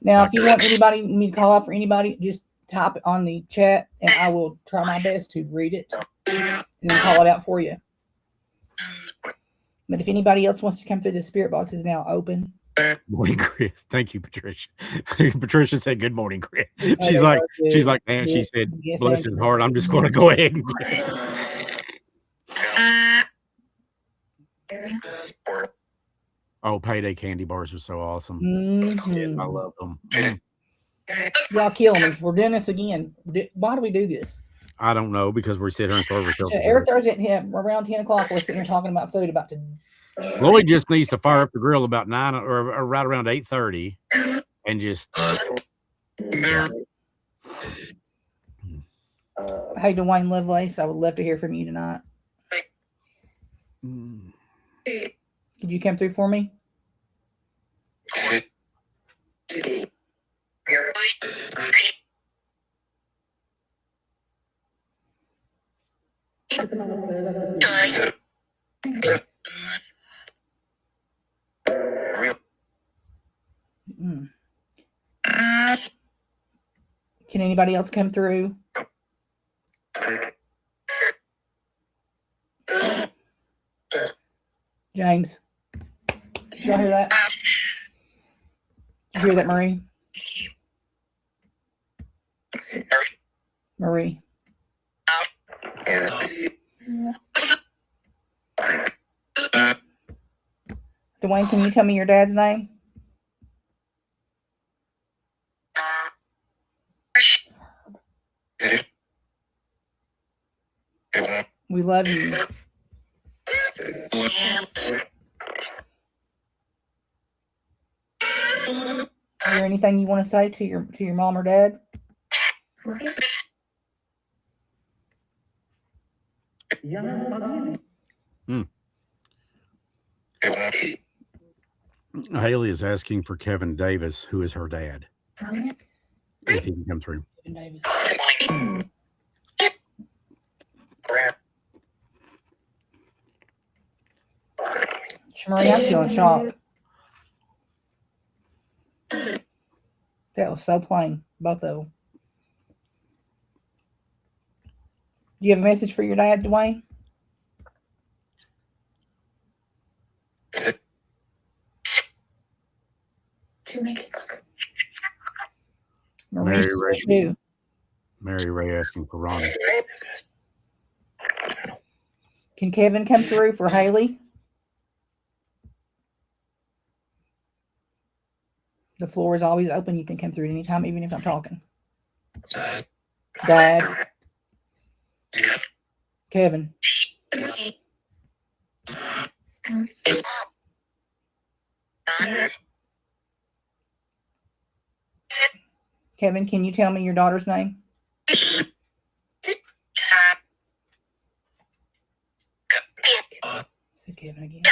Now, if you want me to call out for anybody, just type it on the chat, and I will try my best to read it and then call it out for you. But if anybody else wants to come through, the spirit box is now open. Good morning, Chris. Thank you, Patricia. Patricia said, "Good morning, Chris." She's like, man. She said, "Bless his heart." I'm just going to go ahead and. Oh, payday candy bars are so awesome. Mm-hmm. I love them. Y'all killing me. We're doing this again. Why do we do this? I don't know, because we sit here and serve ourselves. So every Thursday around 10 o'clock, we're sitting here talking about food. Lloyd just needs to fire up the grill about 9 or right around 8:30, and just. Hey, Dwayne Lovelace, I would love to hear from you tonight. Could you come through for me? Can anybody else come through? James, did y'all hear that? Did you hear that, Marie? Marie. Dwayne, can you tell me your dad's name? We love you. Is there anything you want to say to your mom or dad? Haley is asking for Kevin Davis, who is her dad. If he can come through. Kevin Davis. Marie, I'm still in shock. That was so plain, both of them. Do you have a message for your dad, Dwayne? Marie, Mary Ray. too. Mary Ray asking for Ronnie. Can Kevin come through for Haley? The floor is always open. You can come through at any time, even if I'm talking. Dad. Kevin. Kevin, can you tell me your daughter's name? Said Kevin again.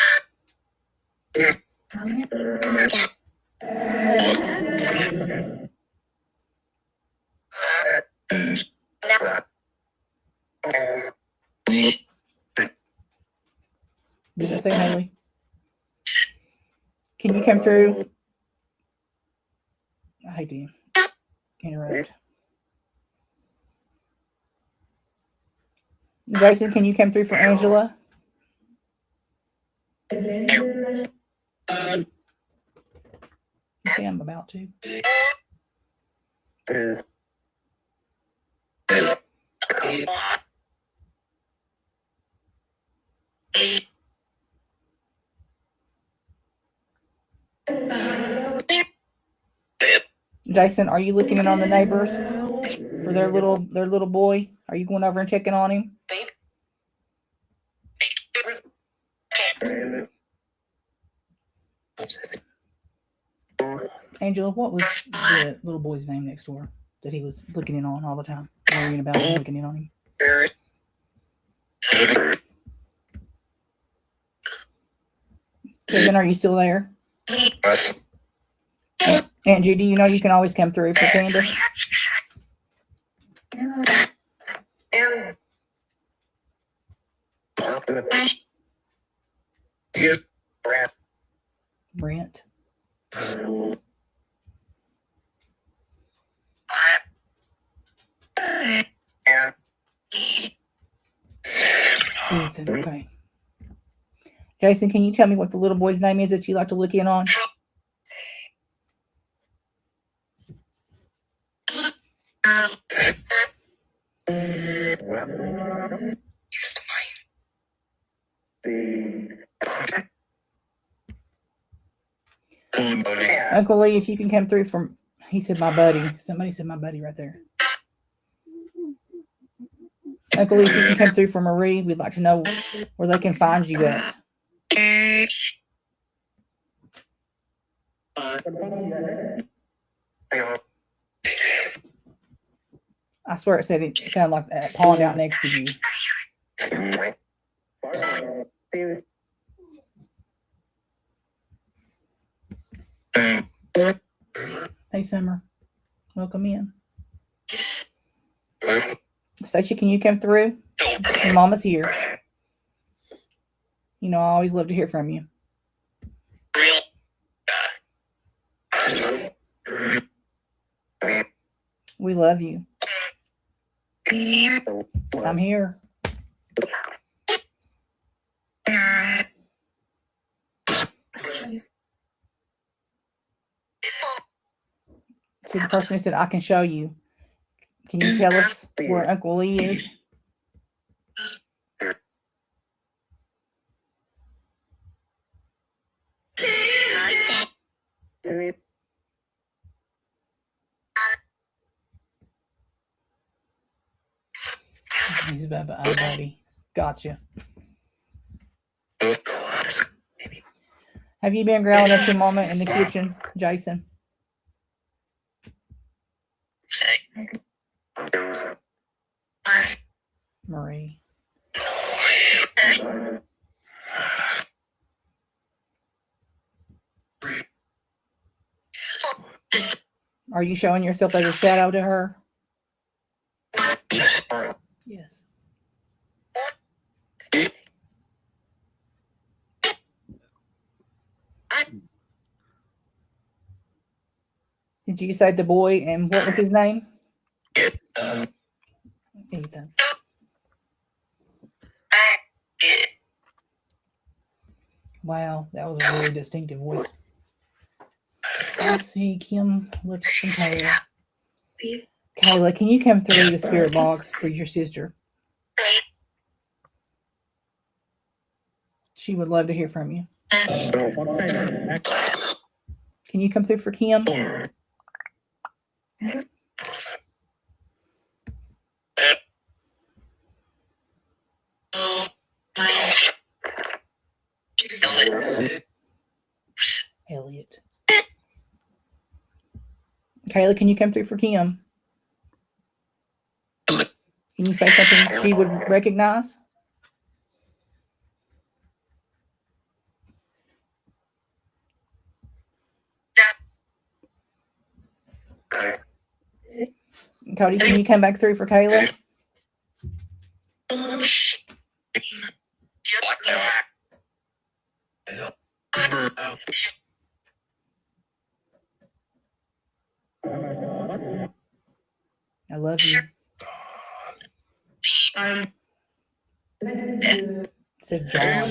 Did it say Haley? Can you come through? I hate to interrupt. Jason, can you come through for Angela? You see, I'm about to. Jason, are you looking in on the neighbors for their little boy? Are you going over and checking on him? Angela, what was the little boy's name next door that he was looking in on all the time? Worrying about him, looking in on him. Kevin, are you still there? Aunt Judy, you know you can always come through for Candace. Brent. Ethan, okay. Jason, can you tell me what the little boy's name is that you like to look in on? Uncle Lee, if you can come through from, he said my buddy. Somebody said my buddy right there. Uncle Lee, if you can come through for Marie, we'd like to know where they can find you at. I swear it said it sounded like that pond out next to you. Hey, Summer. Welcome in. Stacia, can you come through? Your mama's here. You know, I always love to hear from you. We love you. I'm here. See, the person who said, I can show you. Can you tell us where Uncle Lee is? He's buddy. Gotcha. Have you been growling at your mama in the kitchen, Jason? Marie. Are you showing yourself as a shadow to her? Yes. Did you say the boy and what was his name? Ethan. Wow, that was a really distinctive voice. Let's see, Kim looking from Kayla. Kayla, can you come through the spirit box for your sister? She would love to hear from you. Can you come through for Kim? Elliot. Kayla, can you come through for Kim? Can you say something she would recognize? Cody, can you come back through for Kayla? I love you. Said John.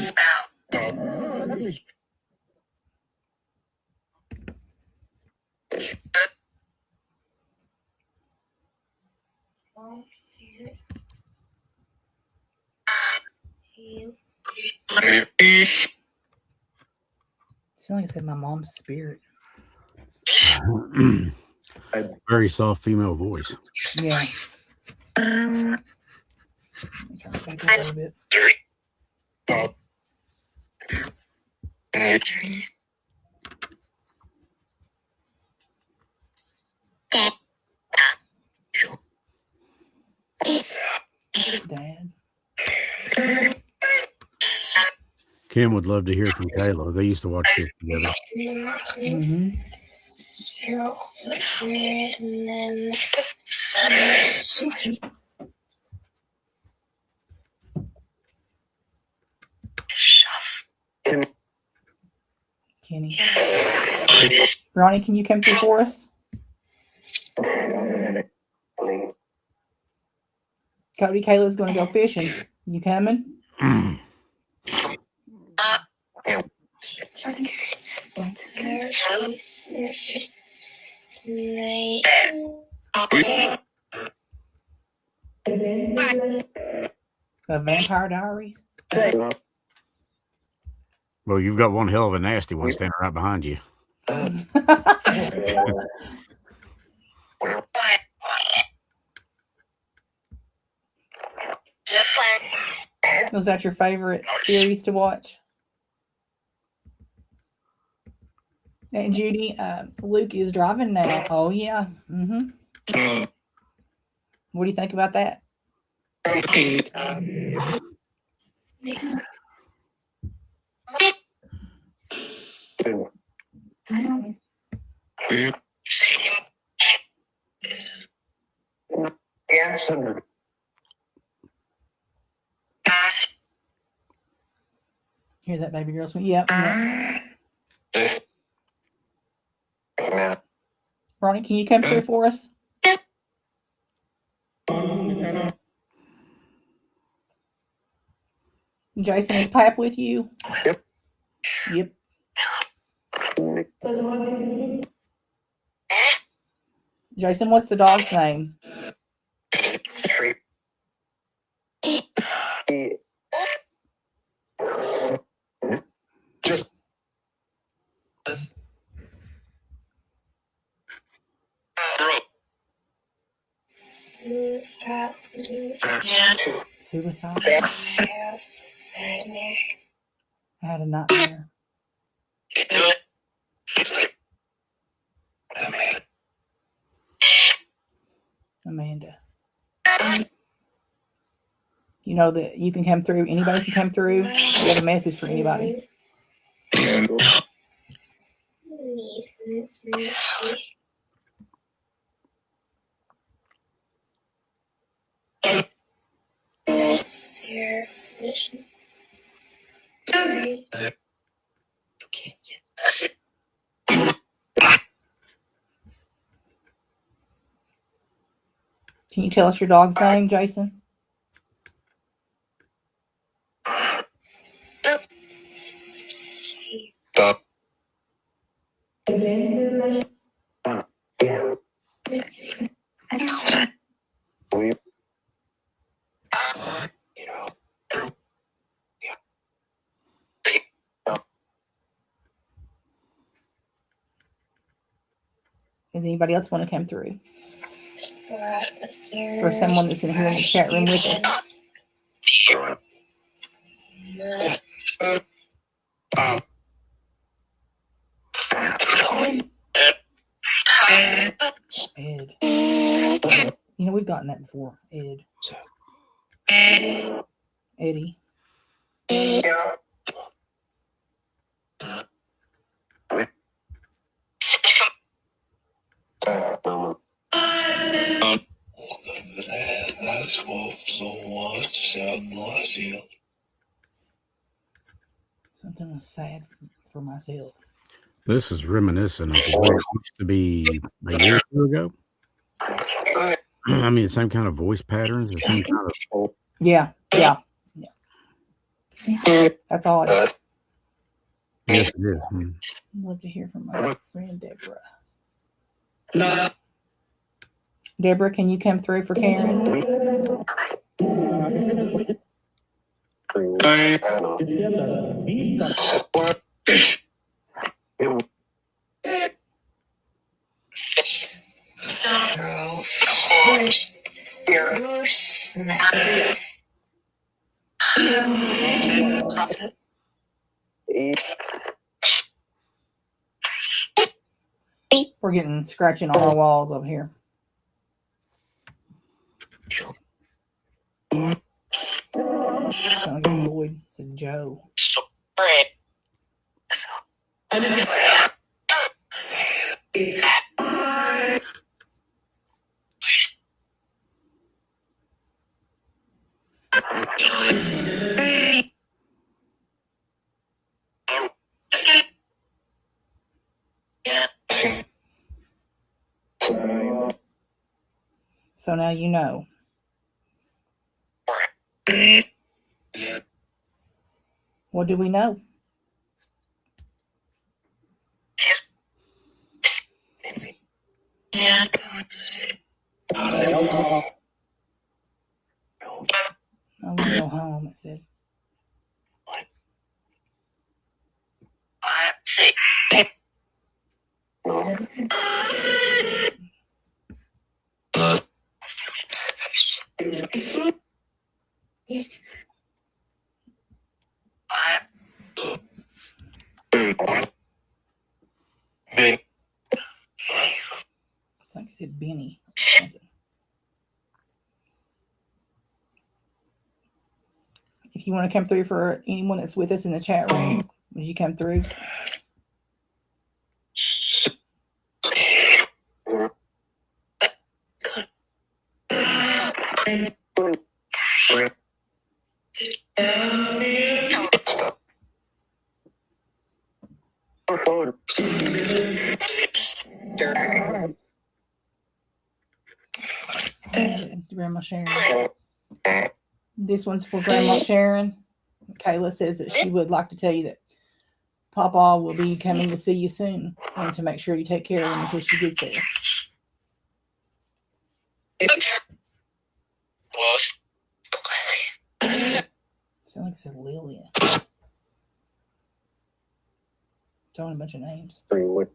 Sound like I said my mom's spirit. Very soft female voice. Yeah. Let me turn it back up a little bit. Dad. Kim would love to hear from Kayla. They used to watch this together. Mm-hmm. Kenny. Ronnie, can you come through for us? Cody, Kayla's going to go fishing. You coming? The Vampire Diaries? Well, you've got one hell of a nasty one standing right behind you. Was that your favorite series to watch? And Judy, Luke is driving now. Oh, yeah. Mm-hmm. What do you think about that? Hear that baby girl swing? Yep. Ronnie, can you come through for us? Jason, is Pap with you? Yep. Jason, what's the dog's name? Suicide. I had a nightmare. Amanda. You know that you can come through. Anybody can come through. You have a message for anybody. Can you tell us your dog's name, Jason? Does anybody else want to come through? For someone that's in here in the chat room with us. Ed. You know, we've gotten that before. Ed. Eddie. Something was sad for myself. This is reminiscent of what it used to be a year or two ago. I mean, the same kind of voice patterns, the same kind of. Yeah. That's all. Yes, it is. I'd love to hear from my friend Deborah. Deborah, can you come through for Karen? We're getting scratching on our walls over here. Sounds like Lloyd. It's Joe. So now you know. What do we know? I want to go home, it said. It's like it said Benny or something. If you want to come through for anyone that's with us in the chat room, would you come through? Grandma Sharon. This one's for Grandma Sharon. Kayla says that she would like to tell you that Papa will be coming to see you soon and to make sure you take care of him until she gets there. Sound like it said Lillian. Throwing a bunch of names. We'd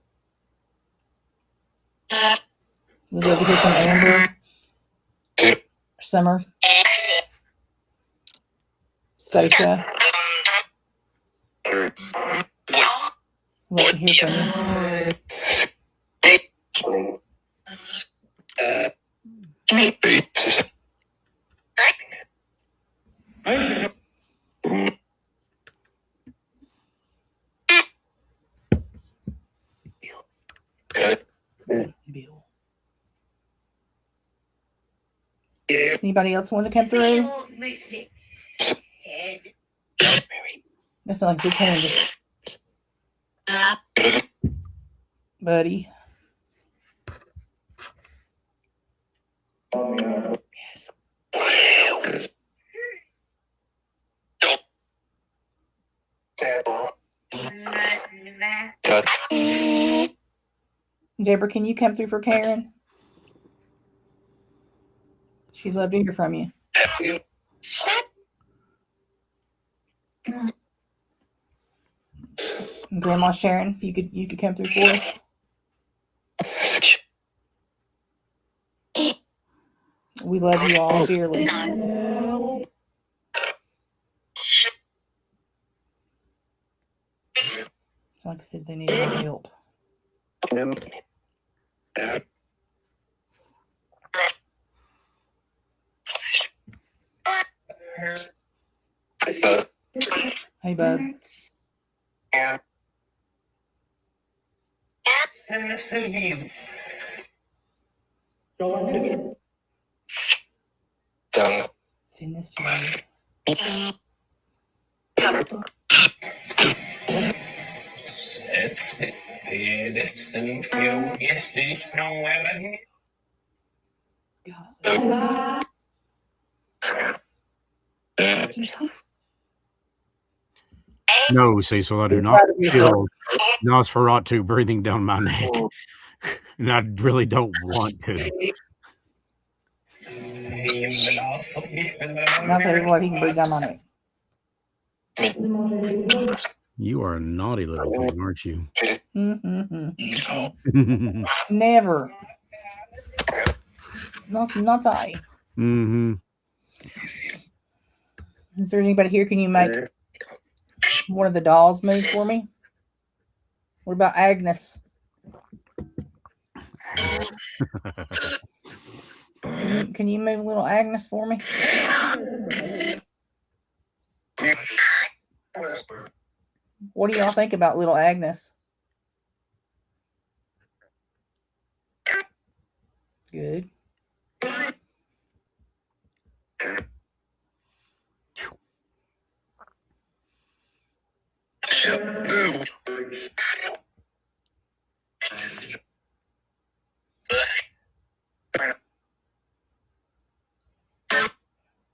love to hear from Amber, Summer, Stacia. Love to hear from you. Bill. Anybody else want to come through? That's not like they can. Buddy. Yes. Deborah, can you come through for Karen? She'd love to hear from you. And Grandma Sharon, if you could come through for us. We love you all dearly. It's like I said, they need more help. Hey, bud. Send this to you. No, Cecil, I do not feel Nosferatu breathing down my neck. And I really don't want to. I'll tell you what, he can breathe down my neck. You are a naughty little thing, aren't you? Never. Not I. Is there anybody here? Can you make one of the dolls move for me? What about Agnes? Can you move little Agnes for me? What do y'all think about little Agnes? Good.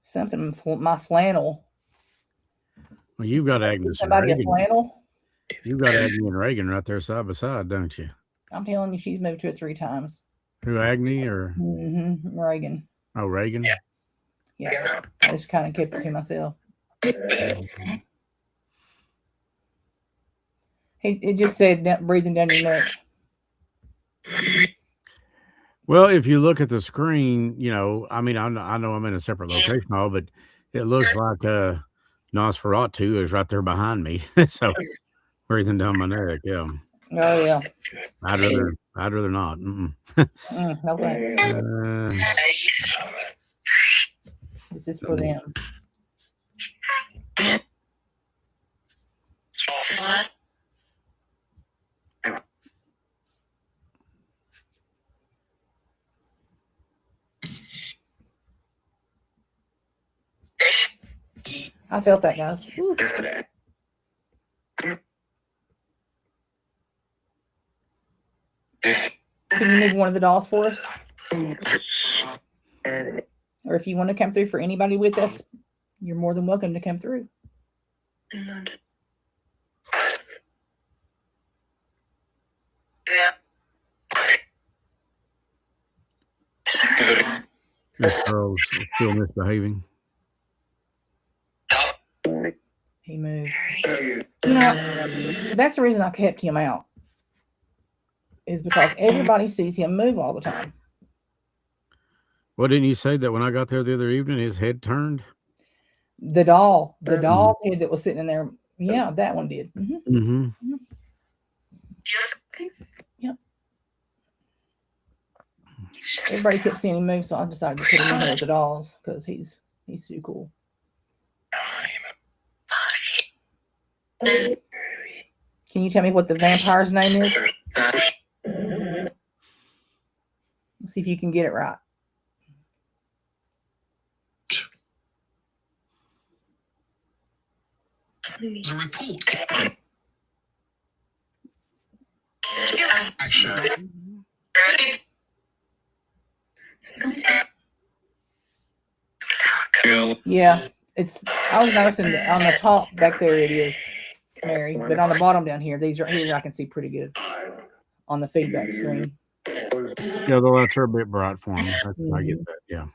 Something for my flannel. Well, you've got Agnes and Somebody a Reagan. flannel? You've got Agnes and Reagan right there side by side, don't you? I'm telling you, she's moved to it 3 times. Who, Agnes or? Reagan. Oh, Reagan? Yeah. I just kind of kept it to myself. It just said breathing down your neck. Well, if you look at the screen, you know, I mean, I know I'm in a separate location, all, but it looks like Nosferatu is right there behind me. So breathing down my neck, yeah. Oh yeah. I'd rather not. No thanks. This is for them. I felt that, guys. Woo. Can you move one of the dolls for us? Or if you want to come through for anybody with us, you're more than welcome to come through. This girl's still misbehaving. He moved. You know, that's the reason I kept him out. Is because everybody sees him move all the time. Well, didn't you say that when I got there the other evening, his head turned? The doll's head that was sitting in there. Yeah, that one did. Yep. Everybody kept seeing him move, so I decided to put him in there with the dolls because he's too cool. Can you tell me what the vampire's name is? Let's see if you can get it right. The report. Action. Yeah, I was noticing that on the top back there it is, Mary, but on the bottom down here, these right here I can see pretty good on the feedback screen. Yeah, the lights are a bit bright for him. I get that. Yeah.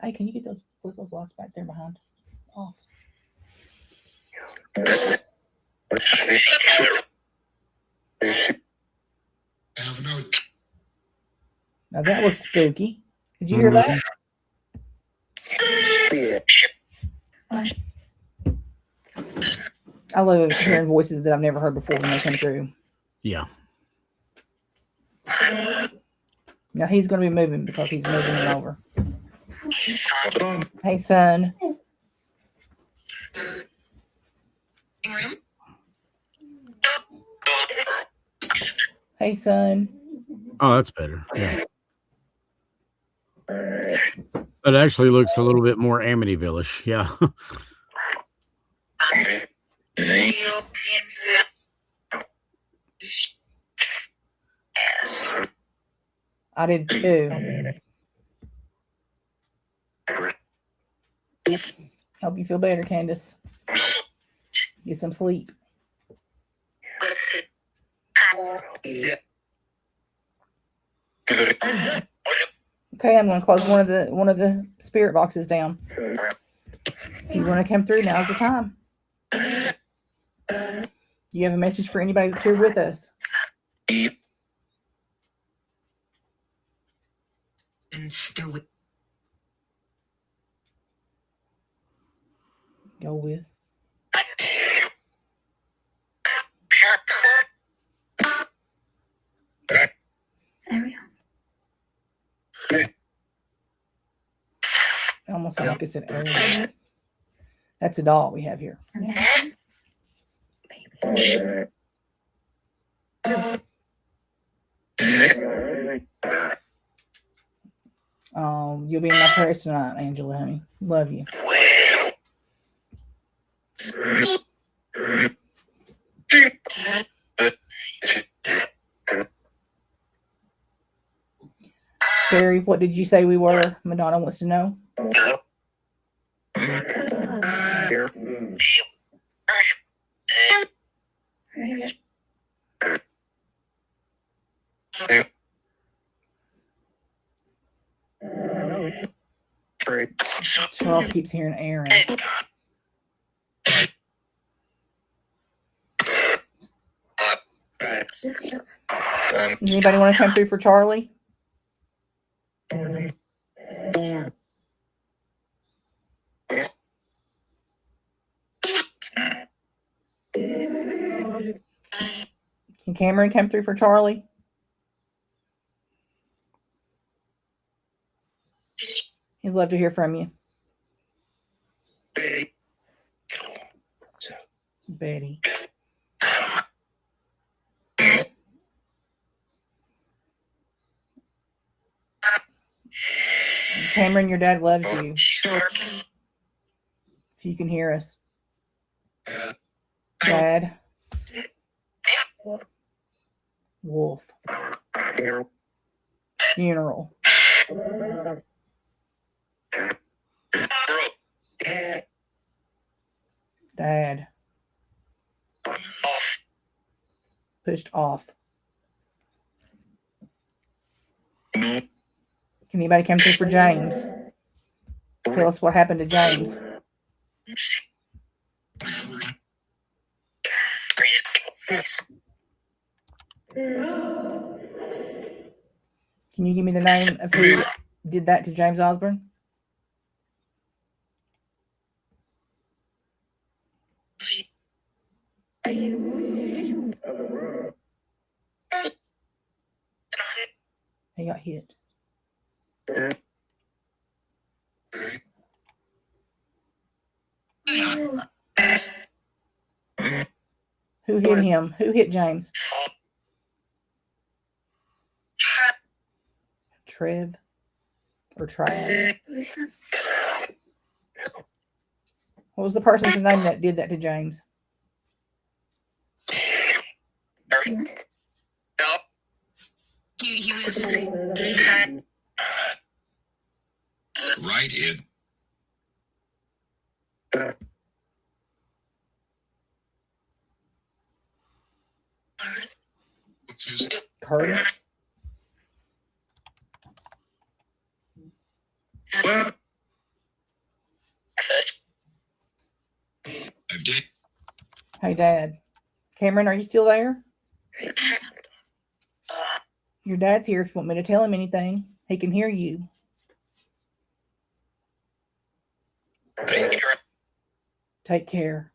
Hey, can you get those lights back there behind off? Now that was spooky. Did you hear that? I love hearing voices that I've never heard before when they come through. Yeah. Now he's going to be moving because he's moving him over. Hey, son. Hey, son. Oh, that's better. Yeah. It actually looks a little bit more Amityville-ish. Yeah. I did too. Hope you feel better, Candace. Get some sleep. Okay, I'm going to close one of the spirit boxes down. If you want to come through, now's the time. You have a message for anybody that's here with us? Go with. It almost sounds like it's an area. That's a doll we have here. You'll be in my prayers tonight, Angela, honey. Love you. Sherry, what did you say we were? Madonna wants to know. Charles keeps hearing Aaron. Does anybody want to come through for Charlie? Can Cameron come through for Charlie? He'd love to hear from you. Betty. Cameron, your dad loves you. If you can hear us. Dad. Wolf. Funeral. Dad. Pushed off. Can anybody come through for James? Tell us what happened to James. Can you give me the name of who did that to James Osborne? He got hit. Who hit him? Who hit James? Trev or Trav? What was the person's name that did that to James? He was right in. Curtis? Hey, Dad. Cameron, are you still there? Your dad's here if you want me to tell him anything. He can hear you. Take care.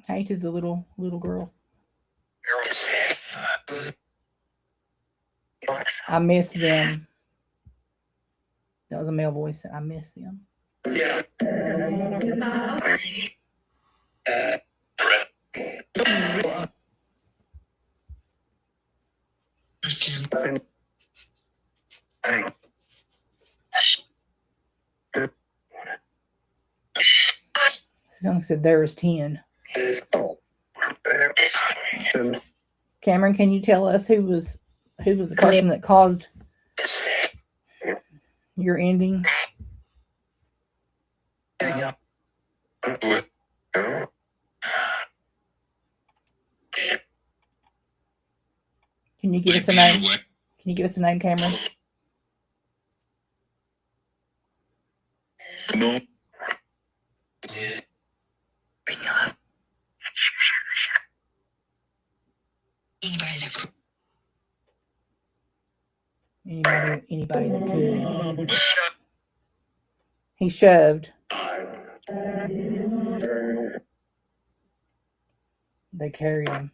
Hey to the little girl. I miss them. That was a male voice. I miss them. Someone said there is 10. Cameron, can you tell us who was the person that caused your ending? Can you give us a name? Can you give us a name, Cameron? No. Anybody that could. He shoved. They carried him.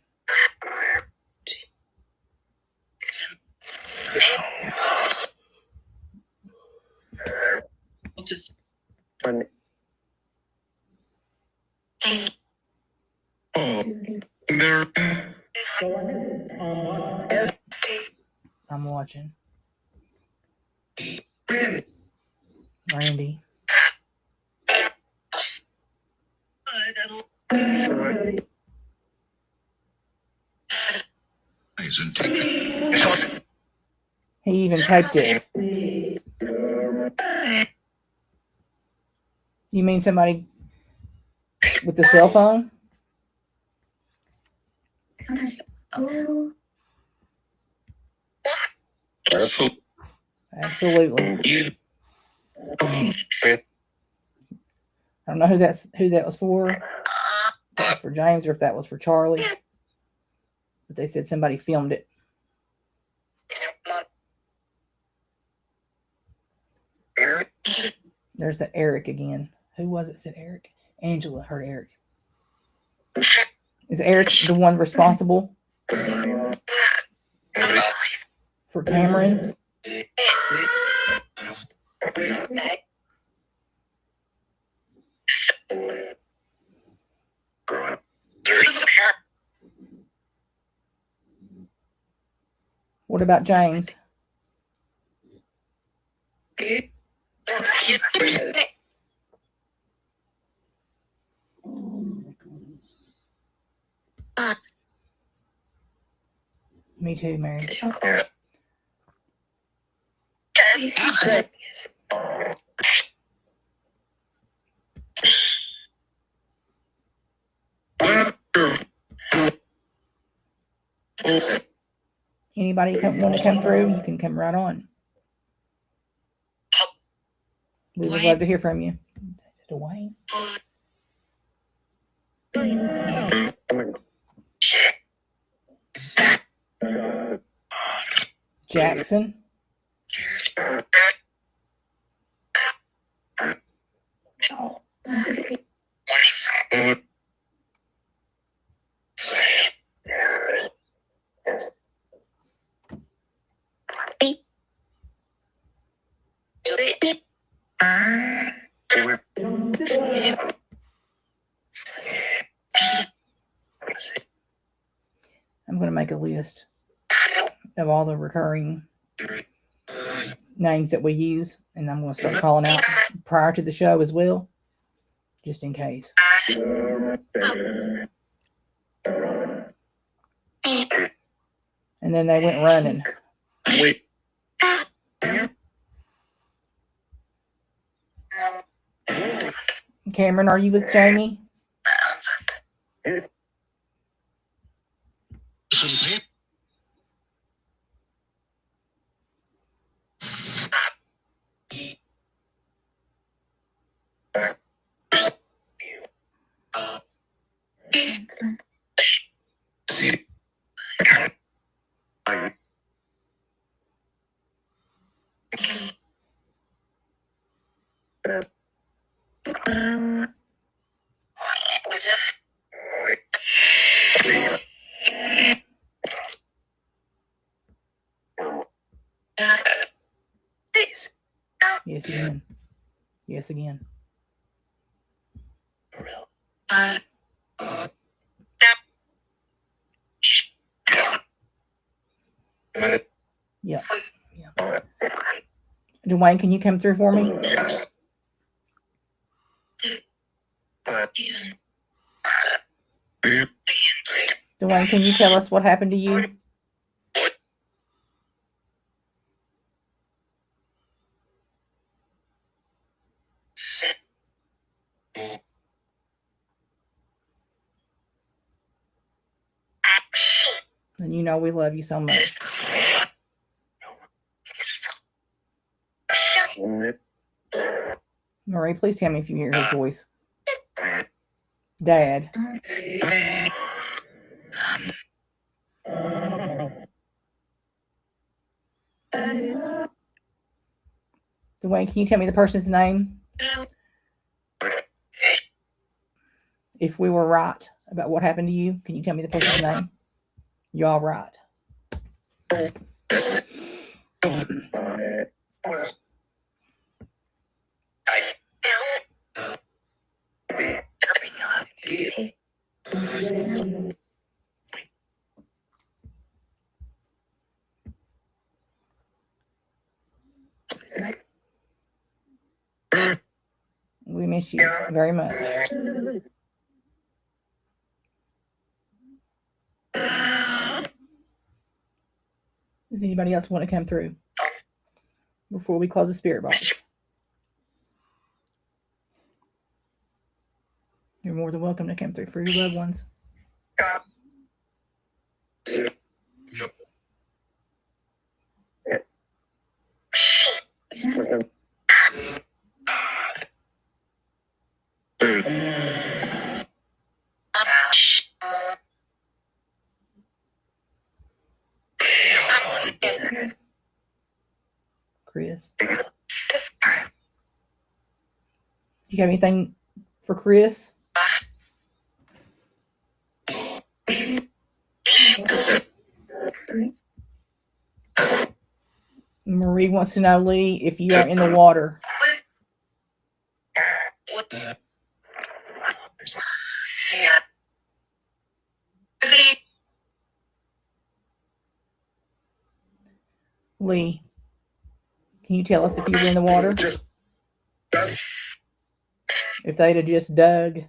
I'm watching. Randy. He even typed it. You mean somebody with the cell phone? Absolutely. I don't know who that was for. If that was for James or if that was for Charlie. But they said somebody filmed it. There's the Eric again. Who was it? Said Eric. Angela heard Eric. Is Eric the one responsible for Cameron's? What about James? Me too, Mary. Anybody want to come through? You can come right on. We would love to hear from you. Is it Dwayne? Jackson? I'm going to make a list of all the recurring names that we use, and I'm going to start calling out prior to the show as well, just in case. And then they went running. Cameron, are you with Jamie? Yes, again. Yes, again. Yeah. Yeah. Dwayne, can you come through for me? Dwayne, can you tell us what happened to you? And you know we love you so much. Marie, please tell me if you hear his voice. Dad. Dwayne, can you tell me the person's name? If we were right about what happened to you, can you tell me the person's name? You're all right. We miss you very much. Does anybody else want to come through before we close the spirit box? You're more than welcome to come through for your loved ones. Chris. You got anything for Chris? Marie wants to know, Lee, if you are in the water. Lee, can you tell us if you were in the water? If they'd have just dug.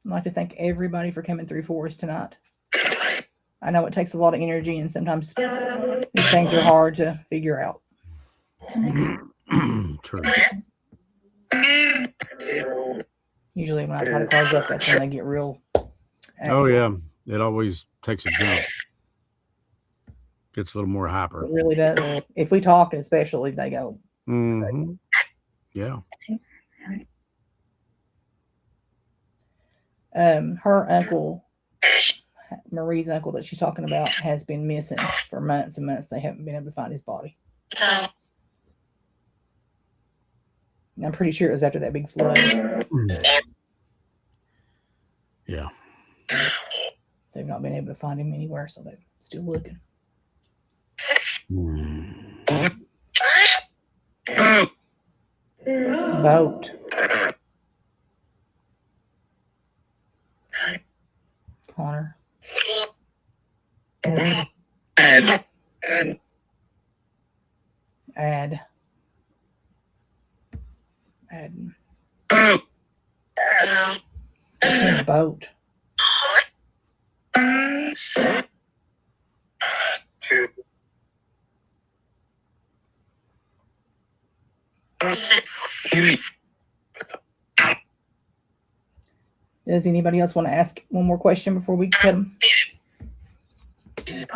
I'd like to thank everybody for coming through for us tonight. I know it takes a lot of energy, and sometimes these things are hard to figure out. True. Usually when I try to close up, that's when they get real active. Oh, yeah. It always takes a jump. Gets a little more hyper. It really does. If we talk, especially, they go. Mm-hmm. Yeah. Her uncle, Marie's uncle that she's talking about, has been missing for months and months. They haven't been able to find his body. And I'm pretty sure it was after that big flood. Yeah. They've not been able to find him anywhere, so they're still looking. Boat. Connor. Add. Boat. Does Does anybody else want to ask one more question before we cut him? He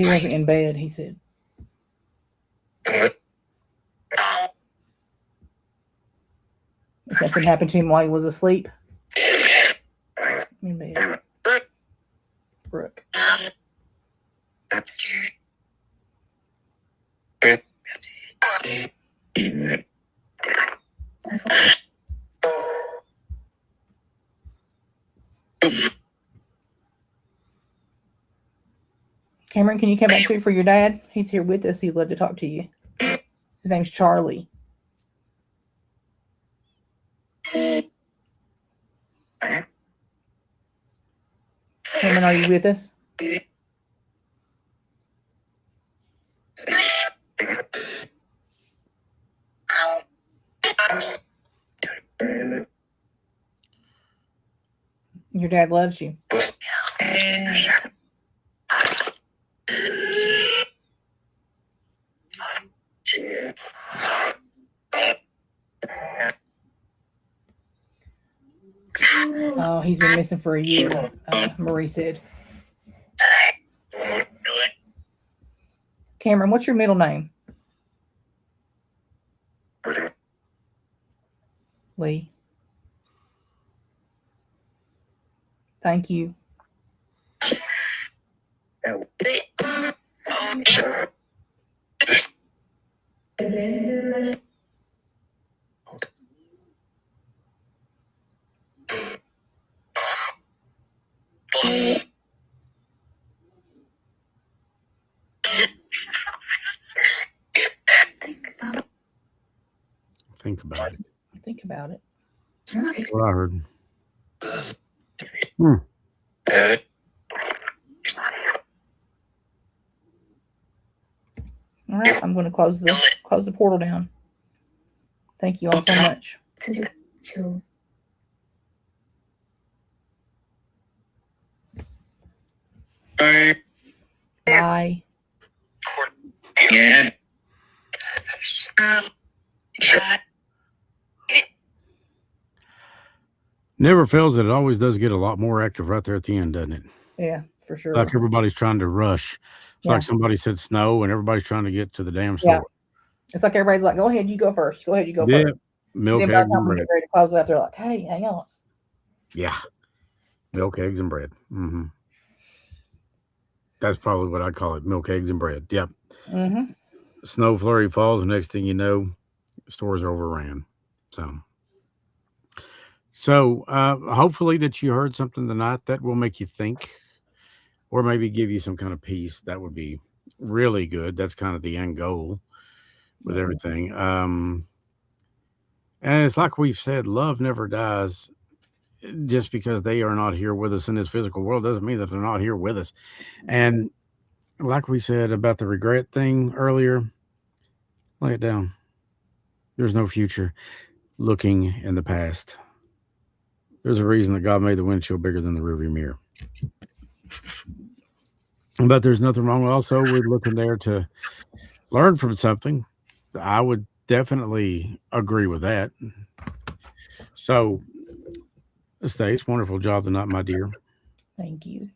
wasn't in bed, he said. Something happened to him while he was asleep. In bed. Brooke. Cameron, can you come back too for your dad? He's here with us. He'd love to talk to you. His name's Charlie. Cameron, are you with us? Your dad loves you. Oh, he's been missing for a year, Marie said. Cameron, what's your middle name? Lee. Thank you. Think about it. Think about it. That's what I heard. All right, I'm going to close the portal down. Thank you all so much. Bye. Never fails that it always does get a lot more active right there at the end, doesn't it? Yeah, for sure. Like everybody's trying to rush. It's like somebody said snow and everybody's trying to get to the damn store. Yeah. It's like everybody's like, go ahead, you go first. Go ahead, you go first. Milk, then by eggs, the time and we bread. get ready to close out, they're like, hey, hang on. Yeah. Milk, eggs, and bread. Mm-hmm. That's probably what I call it. Milk, eggs, and bread. Yep. Mm-hmm. Snow flurry falls. Next thing you know, stores are overran. So hopefully that you heard something tonight that will make you think or maybe give you some kind of peace. That would be really good. That's kind of the end goal with everything. And it's like we've said, love never dies. Just because they are not here with us in this physical world doesn't mean that they're not here with us. And like we said about the regret thing earlier, lay it down. There's no future looking in the past. There's a reason that God made the windshield bigger than the rearview mirror. But there's nothing wrong also with looking there to learn from something. I would definitely agree with that. So, Stace, wonderful job tonight, my dear. Thank you.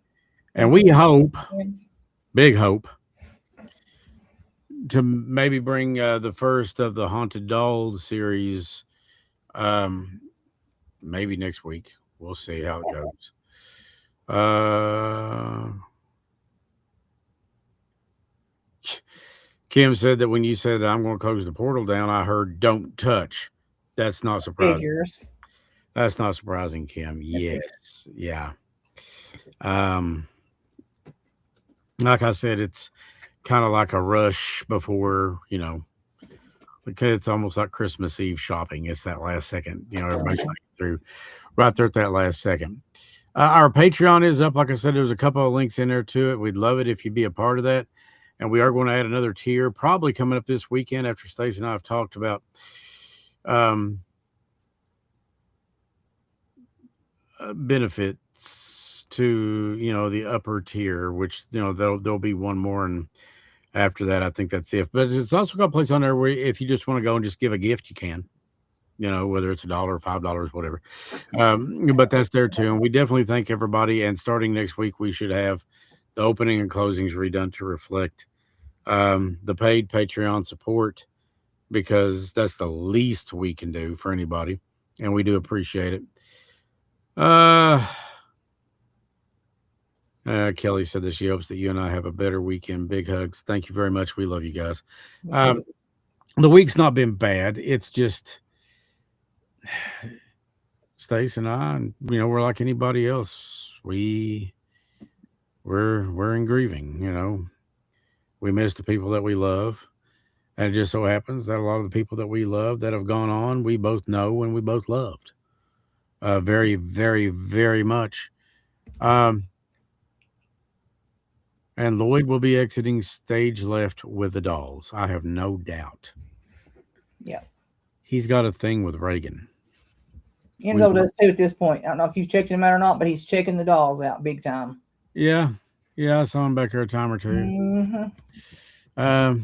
And we hope, big hope, to maybe bring the first of the Haunted Dolls series maybe next week. We'll see how it goes. Kim said that when you said I'm going to close the portal down, I heard don't touch. That's not surprising. Figures. That's not surprising, Kim. Yes. Yeah. Like I said, it's kind of like a rush before, because it's almost like Christmas Eve shopping. It's that last second, everybody's trying to get through right there at that last second. Our Patreon is up. Like I said, there's a couple of links in there to it. We'd love it if you'd be a part of that. And we are going to add another tier probably coming up this weekend after Stacy and I have talked about benefits to, the upper tier, which, there'll be one more. And after that, I think that's it. But it's also got a place on there where if you just want to go and just give a gift, you can. whether it's $1 or $5, whatever. But that's there too. And we definitely thank everybody. And starting next week, we should have the opening and closings redone to reflect the paid Patreon support, because that's the least we can do for anybody. And we do appreciate it. Kelly said that she hopes that you and I have a better weekend. Big hugs. Thank you very much. We love you guys. The week's not been bad. It's just Stace and I, we're like anybody else. We're in grieving. We miss the people that we love. And it just so happens that a lot of the people that we love that have gone on, we both know and we both loved very, very, very much. And Lloyd will be exiting stage left with the dolls. I have no doubt. Yeah. He's got a thing with Reagan. Enzo does too at this point. I don't know if you've checked him out or not, but he's checking the dolls out big time. Yeah. Yeah, I saw him back here a time or two. Mm-hmm.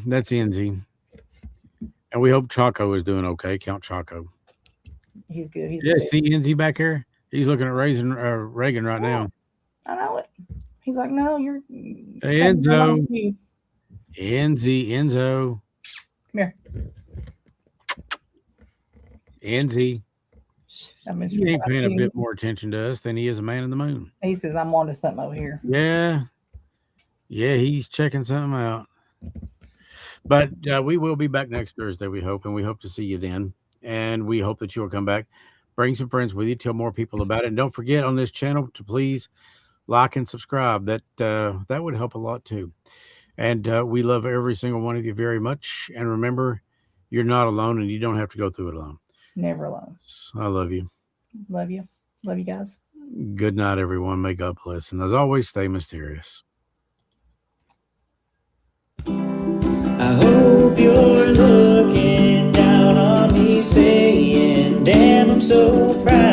That's Enzy. And we hope Chaco is doing okay. Count Chaco. He's good. He's good. See Enzy back here? He's looking at Reagan right now. I know it. He's like, no, you're Enzo. Enzo. Come here. Enzy. He ain't paying a bit more attention to us than he is a man in the moon. He says, I'm on to something over here. Yeah. Yeah, he's checking something out. But we will be back next Thursday, we hope, and we hope to see you then. And we hope that you will come back. Bring some friends with you. Tell more people about it. And don't forget on this channel to please like and subscribe. That would help a lot too. And we love every single one of you very much. And remember, you're not alone, and you don't have to go through it alone. Never alone. I love you. Love you. Love you guys. Good night, everyone. May God bless. And as always, stay mysterious. I hope you're looking down on me saying, damn, I'm so proud.